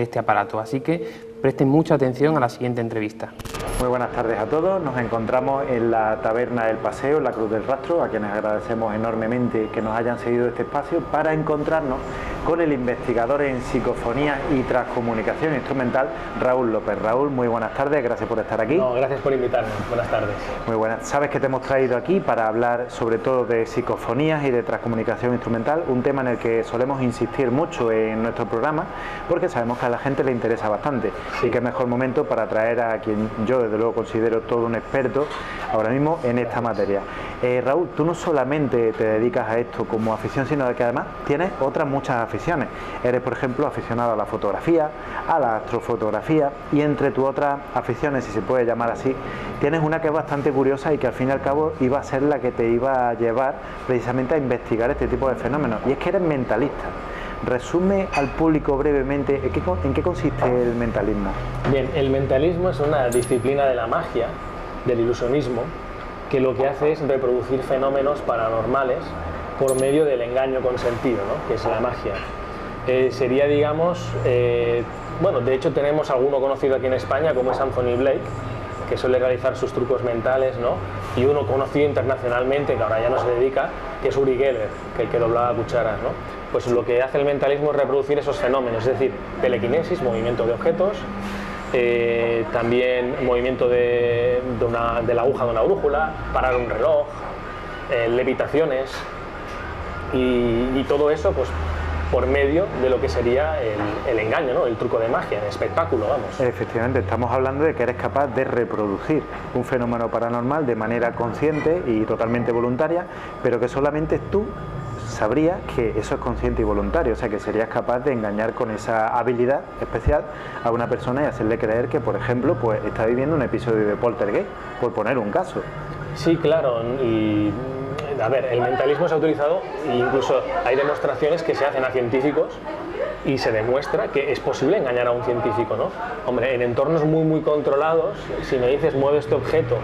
este aparato. Así que presten mucha atención a la siguiente entrevista. Muy buenas tardes a todos, nos encontramos en la Taberna del Paseo, en la Cruz del Rastro, a quienes agradecemos enormemente que nos hayan seguido este espacio para encontrarnos con el investigador en psicofonía y transcomunicación instrumental, Raúl López. Raúl, muy buenas tardes, gracias por estar aquí. No, gracias por invitarme, buenas tardes. Muy buenas, sabes que te hemos traído aquí para hablar sobre todo de psicofonías y de transcomunicación instrumental, un tema en el que solemos insistir mucho en nuestro programa, porque sabemos que a la gente le interesa bastante. Sí. Y qué mejor momento para traer a quien yo desde luego considero todo un experto ahora mismo en esta materia. Raúl, tú no solamente te dedicas a esto como afición, sino que además tienes otras muchas aficiones. Eres, por ejemplo, aficionado a la fotografía, a la astrofotografía, y entre tus otras aficiones, si se puede llamar así, tienes una que es bastante curiosa y que al fin y al cabo iba a ser la que te iba a llevar precisamente a investigar este tipo de fenómenos, y es que eres mentalista. Resume al público brevemente en qué consiste el mentalismo. Bien, el mentalismo es una disciplina de la magia, del ilusionismo, que lo que hace es reproducir fenómenos paranormales por medio del engaño consentido, ¿no?, que es la magia. Sería, digamos, bueno, de hecho tenemos alguno conocido aquí en España, como es Anthony Blake, que suele realizar sus trucos mentales, ¿no?, y uno conocido internacionalmente, que ahora ya no se dedica, que es Uri Geller, que doblaba cucharas, ¿no? Pues lo que hace el mentalismo es reproducir esos fenómenos, es decir, telequinesis, movimiento de objetos, también movimiento de la aguja de una brújula, parar un reloj, levitaciones, y todo eso pues por medio de lo que sería el engaño, ¿no?, el truco de magia, el espectáculo, vamos. Efectivamente, estamos hablando de que eres capaz de reproducir un fenómeno paranormal de manera consciente y totalmente voluntaria, pero que solamente tú sabrías que eso es consciente y voluntario, o sea que serías capaz de engañar con esa habilidad especial a una persona y hacerle creer que, por ejemplo, pues está viviendo un episodio de poltergeist, por poner un caso. Sí, claro, y a ver, el mentalismo se ha utilizado, e incluso hay demostraciones que se hacen a científicos y se demuestra que es posible engañar a un científico, ¿no? Hombre, en entornos muy controlados, si me dices mueve este objeto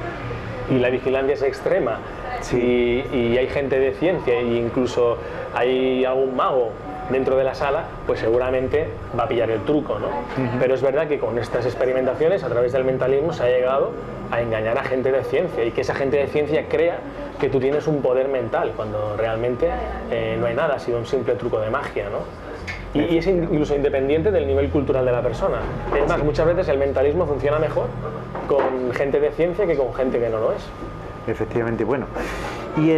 y la vigilancia es extrema, Sí. y hay gente de ciencia e incluso hay algún mago dentro de la sala, pues seguramente va a pillar el truco, ¿no? Pero es verdad que con estas experimentaciones, a través del mentalismo, se ha llegado a engañar a gente de ciencia, y que esa gente de ciencia crea que tú tienes un poder mental, cuando realmente no hay nada, ha sido un simple truco de magia, ¿no? Y es incluso independiente del nivel cultural de la persona. Es más, muchas veces el mentalismo funciona mejor con gente de ciencia que con gente que no lo es. Efectivamente, bueno. Y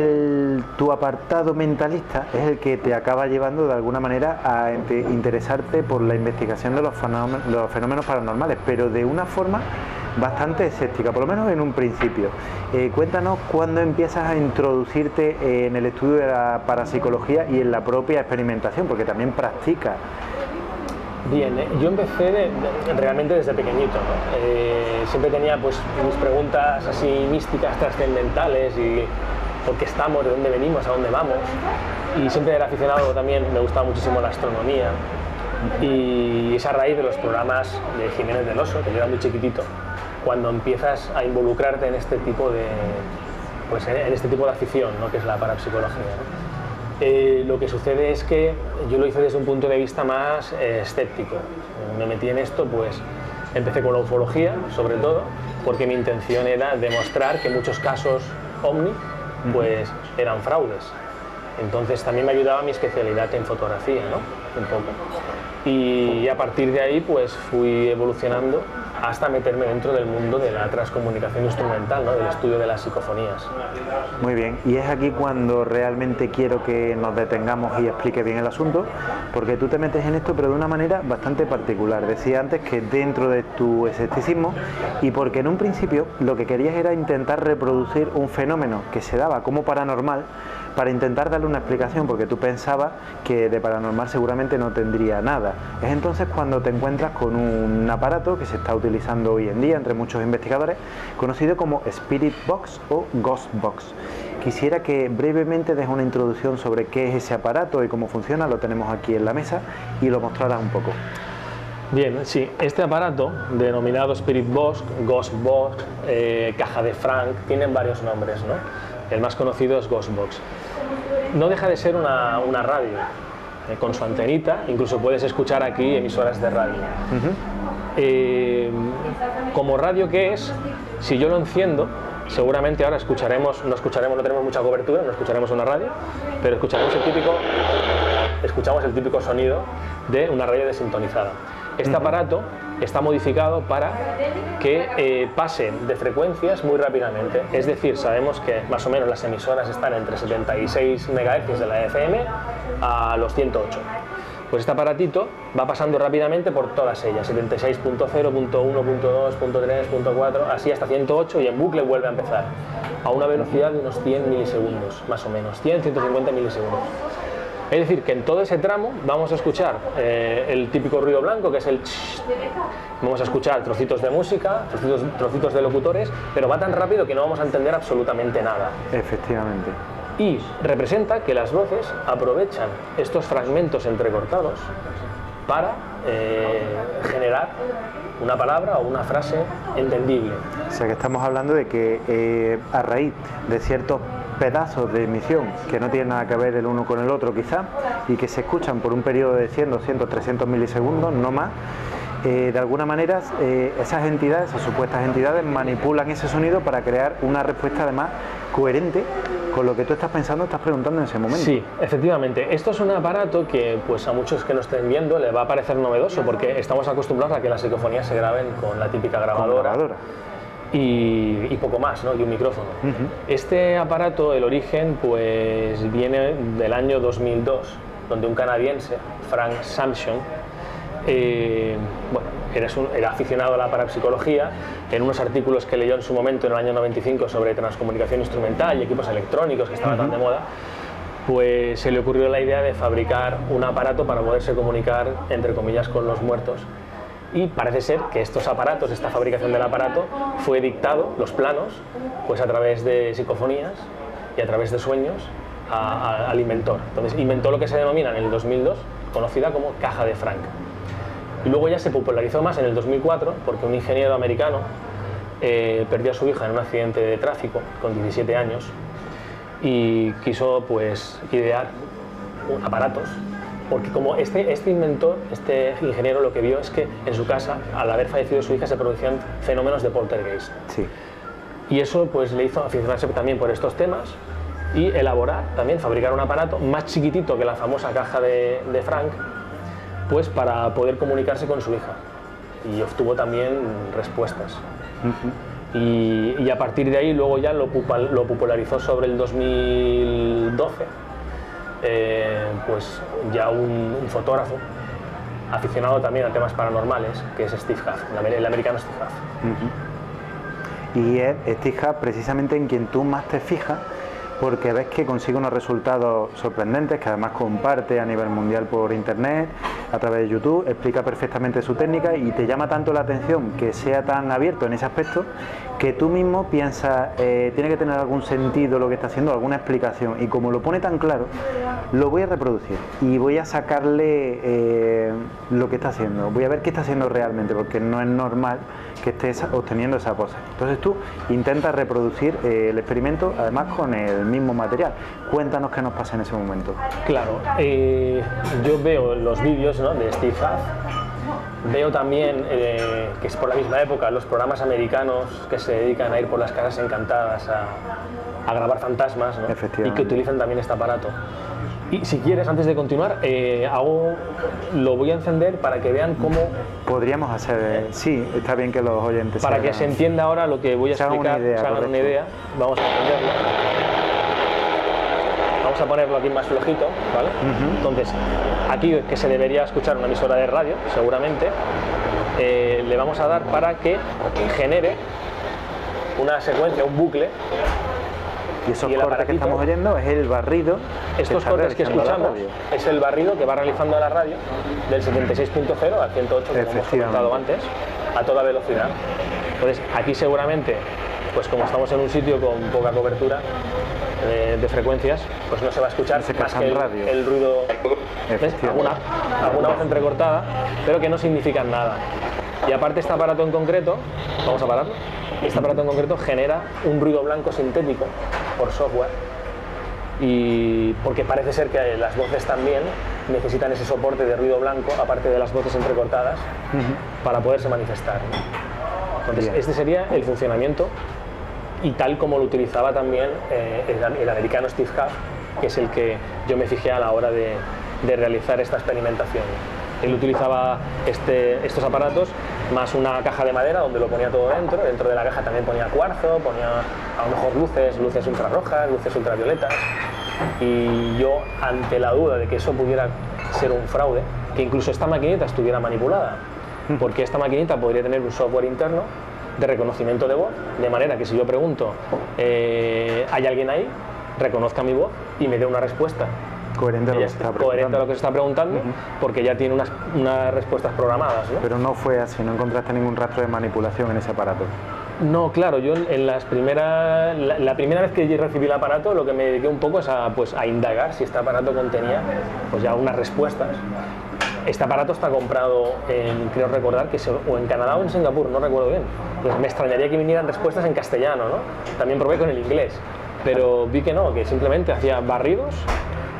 tu apartado mentalista es el que te acaba llevando de alguna manera a interesarte por la investigación de los fenómenos paranormales, pero de una forma bastante escéptica, por lo menos en un principio. Cuéntanos cuándo empiezas a introducirte en el estudio de la parapsicología y en la propia experimentación, porque también practicas. Bien, yo empecé realmente desde pequeñito, ¿no? Siempre tenía pues mis preguntas así místicas, trascendentales, y por qué estamos, de dónde venimos, a dónde vamos, y siempre era aficionado también, me gustaba muchísimo la astronomía, y es a raíz de los programas de Jiménez del Oso, que yo era muy chiquitito, cuando empiezas a involucrarte en este tipo de, pues, en este tipo de afición, ¿no? Que es la parapsicología, ¿no? Lo que sucede es que yo lo hice desde un punto de vista más escéptico. Me metí en esto, pues empecé con la ufología, sobre todo, porque mi intención era demostrar que muchos casos ovni pues eran fraudes. Entonces también me ayudaba mi especialidad en fotografía, ¿no? Un poco. Y a partir de ahí pues fui evolucionando hasta meterme dentro del mundo de la transcomunicación instrumental, ¿no? Del estudio de las psicofonías. Muy bien, y es aquí cuando realmente quiero que nos detengamos y explique bien el asunto, porque tú te metes en esto pero de una manera bastante particular. Decía antes que dentro de tu escepticismo, y porque en un principio lo que querías era intentar reproducir un fenómeno que se daba como paranormal, para intentar darle una explicación, porque tú pensabas que de paranormal seguramente no tendría nada. Es entonces cuando te encuentras con un aparato que se está utilizando hoy en día entre muchos investigadores, conocido como Spirit Box o Ghost Box. Quisiera que brevemente des una introducción sobre qué es ese aparato y cómo funciona, lo tenemos aquí en la mesa, y lo mostraras un poco. Bien, sí, este aparato, denominado Spirit Box, Ghost Box, caja de Frank, tienen varios nombres, ¿no? El más conocido es Ghost Box. No deja de ser una radio, con su antenita, incluso puedes escuchar aquí emisoras de radio. Como radio que es, si yo lo enciendo, seguramente ahora no tenemos mucha cobertura, no escucharemos una radio, pero escuchamos el típico sonido de una radio desintonizada. Este aparato está modificado para que pase de frecuencias muy rápidamente. Es decir, sabemos que más o menos las emisoras están entre 76 MHz de la FM a los 108. Pues este aparatito va pasando rápidamente por todas ellas, 76.0, .1, .2, .3, .4, así hasta 108, y en bucle vuelve a empezar a una velocidad de unos 100 milisegundos, más o menos, 100-150 milisegundos. Es decir, que en todo ese tramo vamos a escuchar el típico ruido blanco, que es el ch. Vamos a escuchar trocitos de música, trocitos de locutores, pero va tan rápido que no vamos a entender absolutamente nada. Efectivamente. Y representa que las voces aprovechan estos fragmentos entrecortados para generar una palabra o una frase entendible. O sea que estamos hablando de que a raíz de ciertos pedazos de emisión que no tienen nada que ver el uno con el otro quizá, y que se escuchan por un periodo de 100, 200, 300 milisegundos, no más, de alguna manera esas entidades, esas supuestas entidades, manipulan ese sonido para crear una respuesta además coherente con lo que tú estás pensando, estás preguntando en ese momento. Sí, efectivamente. Esto es un aparato que pues a muchos que nos estén viendo le va a parecer novedoso, porque estamos acostumbrados a que las psicofonías se graben con la típica grabadora. Y poco más, ¿no? Y un micrófono. Este aparato, el origen, pues viene del año 2002, donde un canadiense, Frank Samson, era aficionado a la parapsicología. En unos artículos que leyó en su momento, en el año 95, sobre transcomunicación instrumental y equipos electrónicos, que estaban tan de moda, pues se le ocurrió la idea de fabricar un aparato para poderse comunicar, entre comillas, con los muertos. Y parece ser que estos aparatos, esta fabricación del aparato, fue dictado, los planos, pues a través de psicofonías y a través de sueños al inventor. Entonces inventó lo que se denomina en el 2002, conocida como caja de Frank. Y luego ya se popularizó más en el 2004, porque un ingeniero americano perdió a su hija en un accidente de tráfico con 17 años y quiso pues idear aparatos, porque como este inventor, este ingeniero, lo que vio es que en su casa, al haber fallecido su hija, se producían fenómenos de poltergeist. Sí. Y eso pues le hizo aficionarse también por estos temas y elaborar, también fabricar un aparato más chiquitito que la famosa caja de Frank, pues para poder comunicarse con su hija. Y obtuvo también respuestas. Y a partir de ahí luego ya lo popularizó sobre el 2012, pues ya un fotógrafo aficionado también a temas paranormales, que es Steve Huff, el americano Steve Huff. Y es Steve Huff precisamente en quien tú más te fijas, porque ves que consigue unos resultados sorprendentes, que además comparte a nivel mundial por internet, a través de YouTube, explica perfectamente su técnica y te llama tanto la atención que sea tan abierto en ese aspecto, que tú mismo piensas, tiene que tener algún sentido lo que está haciendo, alguna explicación, y como lo pone tan claro, lo voy a reproducir y voy a sacarle lo que está haciendo, voy a ver qué está haciendo realmente, porque no es normal que estés obteniendo esa pose. Entonces tú intentas reproducir el experimento, además con el mismo material. Cuéntanos qué nos pasa en ese momento. Claro, yo veo los vídeos, ¿no?, de Steve Huff, veo también, que es por la misma época, los programas americanos que se dedican a ir por las casas encantadas a grabar fantasmas, ¿no?, y que utilizan también este aparato. Y si quieres, antes de continuar, lo voy a encender para que vean cómo... Podríamos hacer, sí, está bien que los oyentes... Para que se entienda ahora lo que voy a explicar, se hagan una idea. Vamos a encenderlo. Vamos a ponerlo aquí más flojito, ¿vale? Entonces, aquí, que se debería escuchar una emisora de radio, seguramente, le vamos a dar para que genere una secuencia, un bucle. Y esos cortes que estamos oyendo es el barrido. Estos cortes que escuchamos es el barrido que va realizando a la radio del 76.0 al 108, como hemos comentado antes, a toda velocidad. Entonces, aquí seguramente, pues como estamos en un sitio con poca cobertura de frecuencias, pues no se va a escuchar más que el ruido, alguna voz entrecortada, pero que no significan nada. Y aparte, este aparato en concreto, vamos a pararlo, este aparato en concreto genera un ruido blanco sintético por software, y porque parece ser que las voces también necesitan ese soporte de ruido blanco, aparte de las voces entrecortadas, para poderse manifestar. Entonces, este sería el funcionamiento, y tal como lo utilizaba también el americano Steve Huff, que es el que yo me fijé a la hora de realizar esta experimentación. Él utilizaba estos aparatos más una caja de madera donde lo ponía todo dentro de la caja también ponía cuarzo, ponía a lo mejor luces infrarrojas, luces ultravioletas, y yo, ante la duda de que eso pudiera ser un fraude, que incluso esta maquinita estuviera manipulada, porque esta maquinita podría tener un software interno de reconocimiento de voz, de manera que si yo pregunto ¿hay alguien ahí?, reconozca mi voz y me dé una respuesta coherente a lo que se está preguntando, porque ya tiene unas respuestas programadas, ¿no? Pero no fue así, no encontraste ningún rastro de manipulación en ese aparato. No, claro, yo en la primera vez que recibí el aparato, lo que me dediqué un poco es a indagar si este aparato contenía pues ya unas respuestas. Este aparato está comprado, creo recordar, o en Canadá o en Singapur, no recuerdo bien. Pues me extrañaría que vinieran respuestas en castellano, ¿no? También probé con el inglés, pero vi que no, que simplemente hacía barridos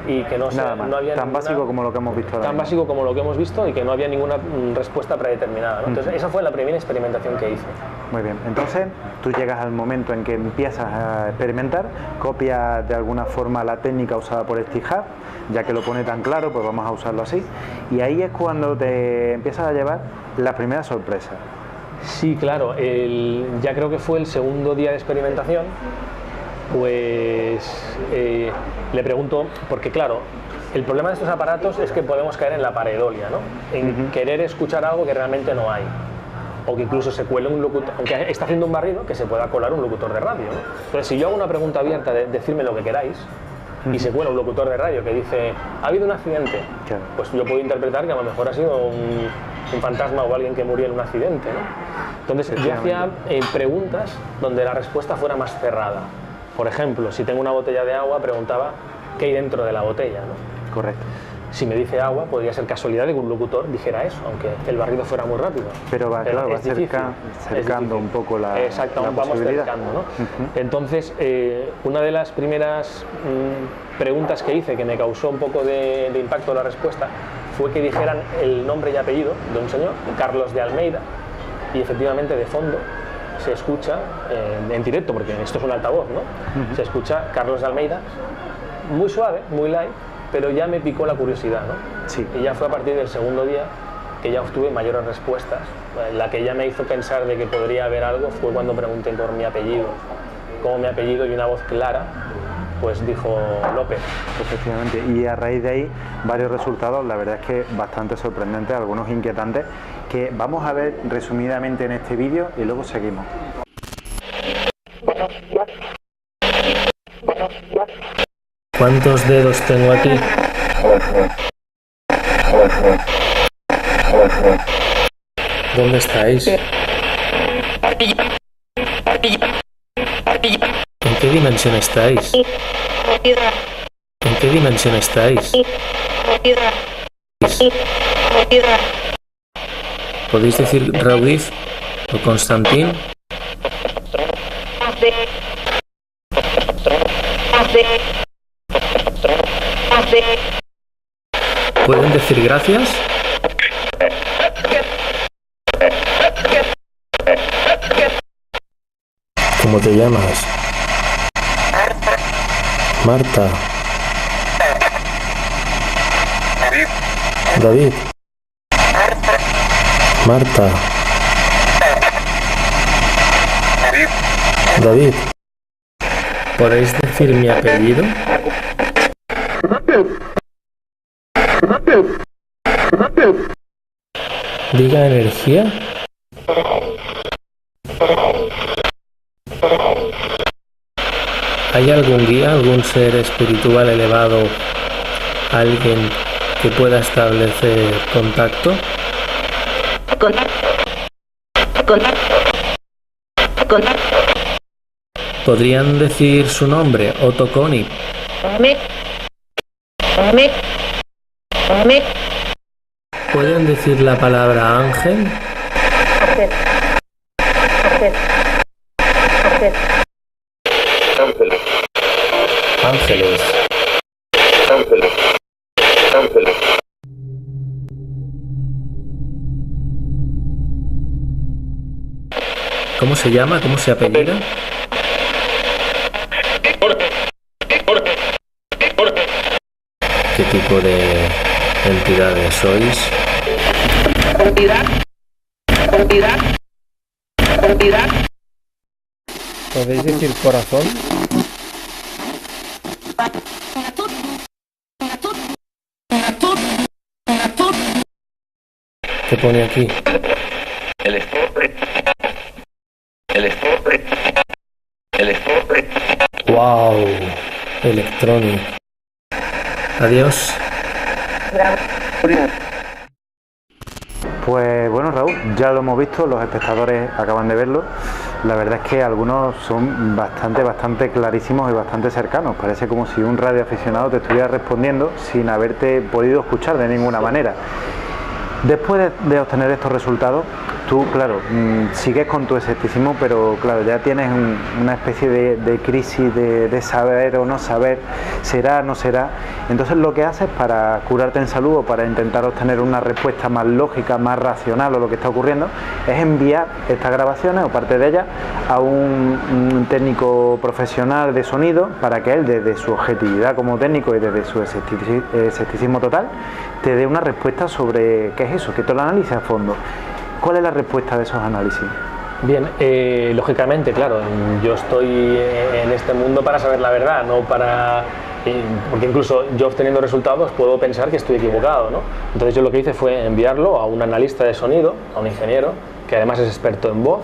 y que no había tan básico como lo que hemos visto. Tan básico como lo que hemos visto, y que no había ninguna respuesta predeterminada, ¿no? Entonces, esa fue la primera experimentación que hice. Muy bien, entonces tú llegas al momento en que empiezas a experimentar, copias de alguna forma la técnica usada por Steve Huff, ya que lo pone tan claro, pues vamos a usarlo así, y ahí es cuando te empiezas a llevar la primera sorpresa. Sí, claro, ya creo que fue el segundo día de experimentación, pues le pregunto, porque claro, el problema de estos aparatos es que podemos caer en la pareidolia, ¿no? En querer escuchar algo que realmente no hay, o que incluso se cuele un locutor, aunque está haciendo un barrido, que se pueda colar un locutor de radio, ¿no? Entonces, si yo hago una pregunta abierta de decirme lo que queráis, y se cuela un locutor de radio que dice ¿ha habido un accidente? Claro. Pues yo puedo interpretar que a lo mejor ha sido un fantasma o alguien que murió en un accidente, ¿no? Entonces yo hacía preguntas donde la respuesta fuera más cerrada. Por ejemplo, si tengo una botella de agua, preguntaba ¿qué hay dentro de la botella?, ¿no? Correcto. si me dice agua, podría ser casualidad de que un locutor dijera eso, aunque el barrido fuera muy rápido. Pero va, claro, va es difícil, cercando un poco la Exacto, vamos posibilidad. cercando, ¿no? Entonces, una de las primeras preguntas que hice, que me causó un poco de impacto la respuesta, fue que dijeran el nombre y apellido de un señor, Carlos de Almeida, y efectivamente de fondo se escucha, en directo, porque esto es un altavoz, ¿no? Se escucha Carlos de Almeida, muy suave, muy light, pero ya me picó la curiosidad, ¿no? Sí. Y ya fue a partir del segundo día que ya obtuve mayores respuestas. La que ya me hizo pensar de que podría haber algo fue cuando pregunté por mi apellido, como mi apellido, y una voz clara pues dijo López. Efectivamente, y a raíz de ahí varios resultados, la verdad es que bastante sorprendentes, algunos inquietantes, que vamos a ver resumidamente en este vídeo y luego seguimos. ¿Cuántos dedos tengo aquí? ¿Dónde estáis? ¿En qué dimensión estáis? ¿En qué dimensión estáis? ¿Podéis decir Raudif o Constantín? ¿Pueden decir gracias? ¿Cómo te llamas? Marta. David. Marta. David. ¿Podéis decir mi apellido? Diga energía. ¿Hay algún guía, algún ser espiritual elevado, alguien que pueda establecer contacto? ¿Podrían decir su nombre, Otto König? ¿Pueden decir la palabra ángel? Ángeles. ¿Cómo se llama? ¿Cómo se apellida? ¿Qué tipo de entidades sois? ¿Podéis decir corazón? ¿Qué pone aquí? ¡Wow! Electronic. Adiós. Pues bueno, Raúl, ya lo hemos visto, los espectadores acaban de verlo. La verdad es que algunos son bastante clarísimos y bastante cercanos. Parece como si un radioaficionado te estuviera respondiendo sin haberte podido escuchar de ninguna manera. Después de obtener estos resultados, tú, claro, sigues con tu escepticismo, pero claro, ya tienes una especie de crisis de saber o no saber, será, no será. Entonces lo que haces para curarte en salud o para intentar obtener una respuesta más lógica, más racional a lo que está ocurriendo, es enviar estas grabaciones o parte de ellas a un técnico profesional de sonido para que él, desde su objetividad como técnico y desde su escepticismo total, te dé una respuesta sobre qué es eso, que tú lo analices a fondo. ¿Cuál es la respuesta de esos análisis? Bien, lógicamente, claro, yo estoy en este mundo para saber la verdad, no para... porque incluso yo obteniendo resultados puedo pensar que estoy equivocado, ¿no? Entonces yo lo que hice fue enviarlo a un analista de sonido, a un ingeniero, que además es experto en voz,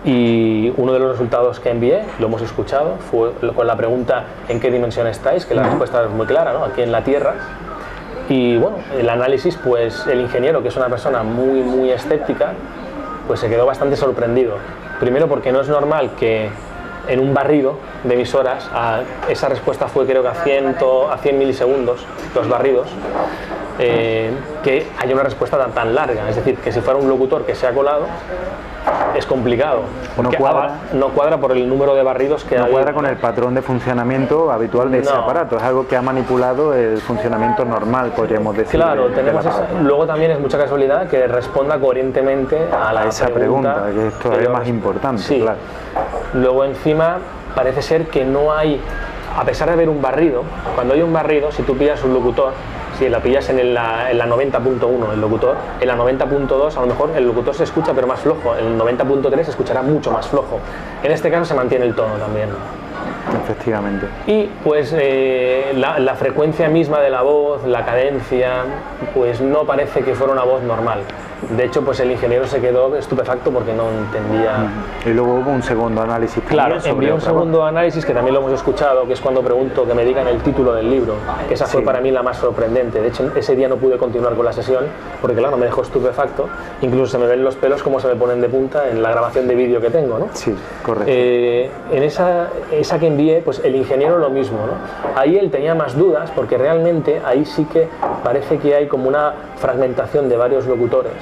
y uno de los resultados que envié, lo hemos escuchado, fue con la pregunta ¿en qué dimensión estáis? Que la respuesta es muy clara, ¿no? Aquí en la Tierra. Y bueno, el análisis, pues el ingeniero, que es una persona muy escéptica, pues se quedó bastante sorprendido. Primero porque no es normal que en un barrido de emisoras, esa respuesta fue creo que a 100 milisegundos, los barridos, que haya una respuesta tan larga. Es decir, que si fuera un locutor que se ha colado, es complicado, porque no cuadra por el número de barridos que hay. No cuadra con el patrón de funcionamiento habitual de ese aparato, es algo que ha manipulado el funcionamiento normal, podríamos decir. Claro, tenemos luego también es mucha casualidad que responda coherentemente a esa pregunta, que es todavía más importante. Sí. Claro. Luego encima parece ser que no hay, a pesar de haber un barrido, cuando hay un barrido, si tú pillas un locutor, si la pillas en la 90.1 el locutor, en la 90.2 a lo mejor el locutor se escucha pero más flojo, en el 90.3 se escuchará mucho más flojo. En este caso se mantiene el tono también. Efectivamente. Y pues la frecuencia misma de la voz, la cadencia, pues no parece que fuera una voz normal. De hecho, pues el ingeniero se quedó estupefacto porque no entendía. Y luego hubo un segundo análisis. Claro, envió un segundo análisis que también lo hemos escuchado, que es cuando pregunto que me digan el título del libro, que esa fue para mí la más sorprendente. De hecho, ese día no pude continuar con la sesión porque, claro, me dejó estupefacto. Incluso se me ven los pelos como se me ponen de punta en la grabación de vídeo que tengo, ¿no? Sí, correcto. En esa que envié, pues el ingeniero lo mismo, ¿no? Ahí él tenía más dudas porque realmente ahí sí que parece que hay como una fragmentación de varios locutores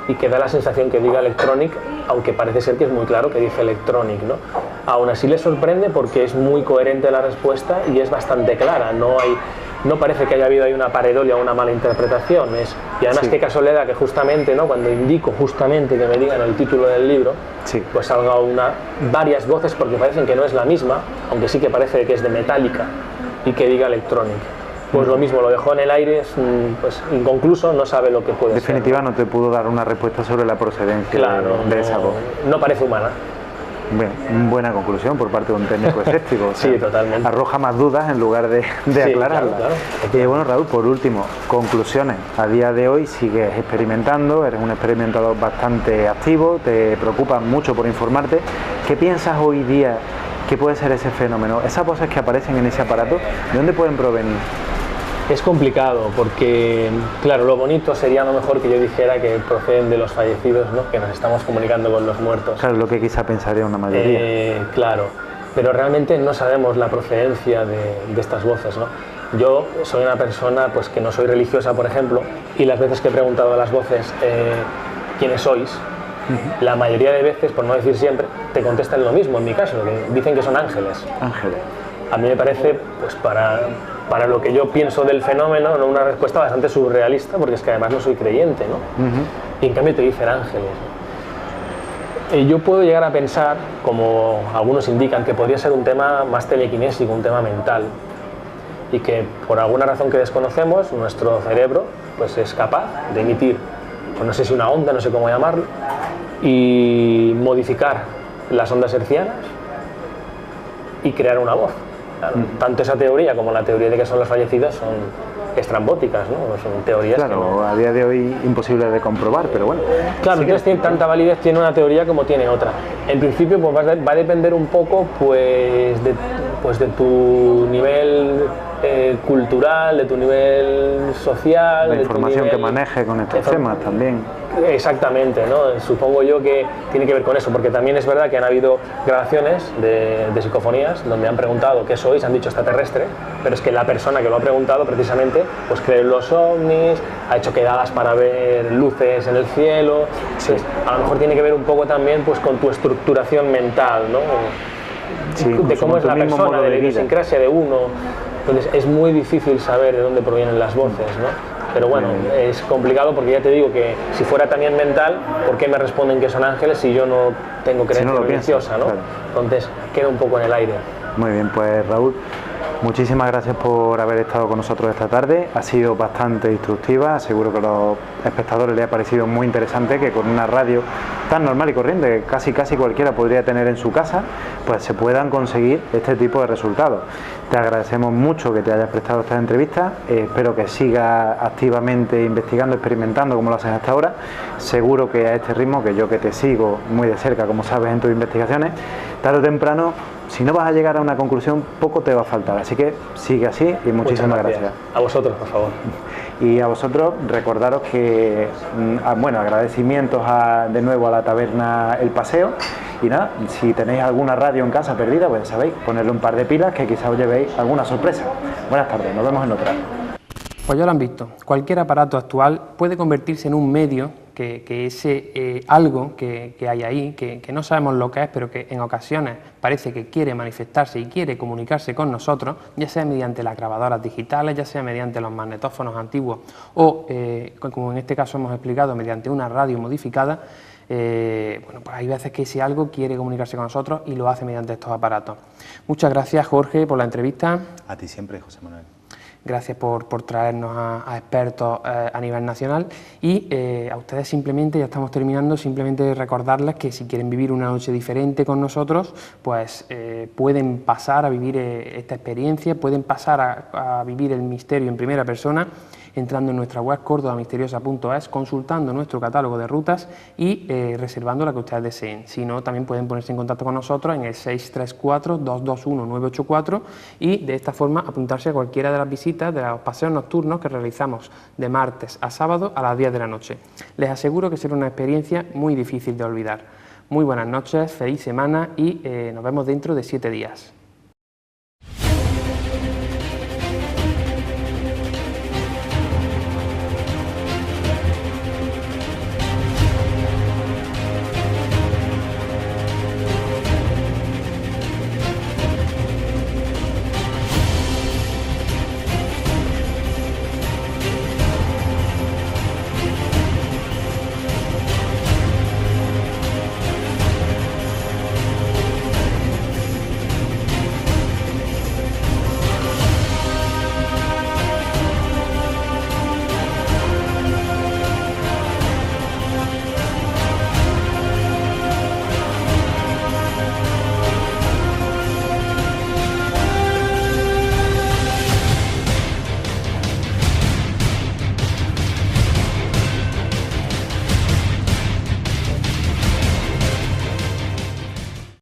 y que da la sensación que diga Electronic, aunque parece ser que es muy claro que dice Electronic, ¿no? Aún así le sorprende porque es muy coherente la respuesta y es bastante clara, no parece que haya habido ahí una pareidolia o una mala interpretación. Y además qué casualidad que justamente, ¿no?, cuando indico justamente que me digan el título del libro, pues salga varias voces porque parecen que no es la misma, aunque sí que parece que es de Metallica y que diga Electronic. Pues lo mismo, lo dejó en el aire, pues inconcluso, no sabe lo que puede ser. En definitiva, no te pudo dar una respuesta sobre la procedencia de esa voz. No parece humana. Bien, buena conclusión por parte de un técnico escéptico. O sea, sí, totalmente. Arroja más dudas en lugar de aclararlas. Claro. Bueno, Raúl, por último, conclusiones. A día de hoy sigues experimentando, eres un experimentador bastante activo, te preocupas mucho por informarte. ¿Qué piensas hoy día que puede ser ese fenómeno? Esas voces que aparecen en ese aparato, ¿de dónde pueden provenir? Es complicado porque, claro, lo bonito sería a lo mejor que yo dijera que proceden de los fallecidos, ¿no?, que nos estamos comunicando con los muertos. Claro, lo que quizá pensaría una mayoría. Claro, pero realmente no sabemos la procedencia de estas voces, ¿no? Yo soy una persona pues que no soy religiosa, por ejemplo, y las veces que he preguntado a las voces quiénes sois, la mayoría de veces, por no decir siempre, te contestan lo mismo. En mi caso, que dicen que son ángeles. Ángeles. A mí me parece, pues para lo que yo pienso del fenómeno, ¿no?, una respuesta bastante surrealista, porque es que además no soy creyente, ¿no? Y en cambio te dicen ángeles, ¿no? Yo puedo llegar a pensar, como algunos indican, que podría ser un tema más telequinésico, un tema mental, y que por alguna razón que desconocemos, nuestro cerebro pues es capaz de emitir, pues no sé si una onda, no sé cómo llamarlo, y modificar las ondas hertzianas y crear una voz. Claro, tanto esa teoría como la teoría de que son los fallecidos son estrambóticas, ¿no? Son teorías que a día de hoy imposibles de comprobar, pero bueno. Claro, sí, entonces tiene tanta validez, tiene una teoría como tiene otra. En principio pues va a depender un poco pues de tu nivel cultural, de tu nivel social, la información que maneje con estos temas también. Exactamente, ¿no? Supongo yo que tiene que ver con eso, porque también es verdad que han habido grabaciones de psicofonías donde han preguntado qué sois, han dicho extraterrestre, pero es que la persona que lo ha preguntado precisamente pues cree en los ovnis, ha hecho quedadas para ver luces en el cielo. Entonces, a lo mejor tiene que ver un poco también pues con tu estructuración mental, ¿no? De cómo es la persona, de la idiosincrasia de uno. Entonces es muy difícil saber de dónde provienen las voces, ¿no? Pero bueno, es complicado porque ya te digo que si fuera también mental, ¿por qué me responden que son ángeles si yo no tengo creencia religiosa, ¿no? Claro. Entonces queda un poco en el aire. Muy bien, pues Raúl, muchísimas gracias por haber estado con nosotros esta tarde. Ha sido bastante instructiva, seguro que a los espectadores les ha parecido muy interesante que con una radio tan normal y corriente que casi cualquiera podría tener en su casa, pues se puedan conseguir este tipo de resultados. Te agradecemos mucho que te hayas prestado esta entrevista, espero que sigas activamente investigando, experimentando como lo haces hasta ahora. Seguro que a este ritmo, que yo que te sigo muy de cerca, como sabes, en tus investigaciones, tarde o temprano si no vas a llegar a una conclusión, poco te va a faltar. Así que sigue así y muchísimas gracias. A vosotros, por favor. Y a vosotros, recordaros que, bueno, agradecimientos de nuevo a la taberna El Paseo. Y nada, si tenéis alguna radio en casa perdida, pues ya sabéis, ponerle un par de pilas que quizá os llevéis alguna sorpresa. Buenas tardes, nos vemos en otra. Pues ya lo han visto, cualquier aparato actual puede convertirse en un medio que ese algo que hay ahí, que no sabemos lo que es, pero que en ocasiones parece que quiere manifestarse y quiere comunicarse con nosotros, ya sea mediante las grabadoras digitales, ya sea mediante los magnetófonos antiguos o, como en este caso hemos explicado, mediante una radio modificada. Bueno, pues hay veces que ese algo quiere comunicarse con nosotros y lo hace mediante estos aparatos. Muchas gracias, Jorge, por la entrevista. A ti siempre, José Manuel. Gracias por traernos a expertos a nivel nacional y a ustedes simplemente, ya estamos terminando, simplemente recordarles que si quieren vivir una noche diferente con nosotros, pues pueden pasar a vivir esta experiencia, pueden pasar a vivir el misterio en primera persona, entrando en nuestra web cordobamisteriosa.es, consultando nuestro catálogo de rutas y reservando la que ustedes deseen. Si no, también pueden ponerse en contacto con nosotros en el 634-221-984 y de esta forma apuntarse a cualquiera de las visitas, de los paseos nocturnos que realizamos de martes a sábado a las 10 de la noche. Les aseguro que será una experiencia muy difícil de olvidar. Muy buenas noches, feliz semana y nos vemos dentro de 7 días.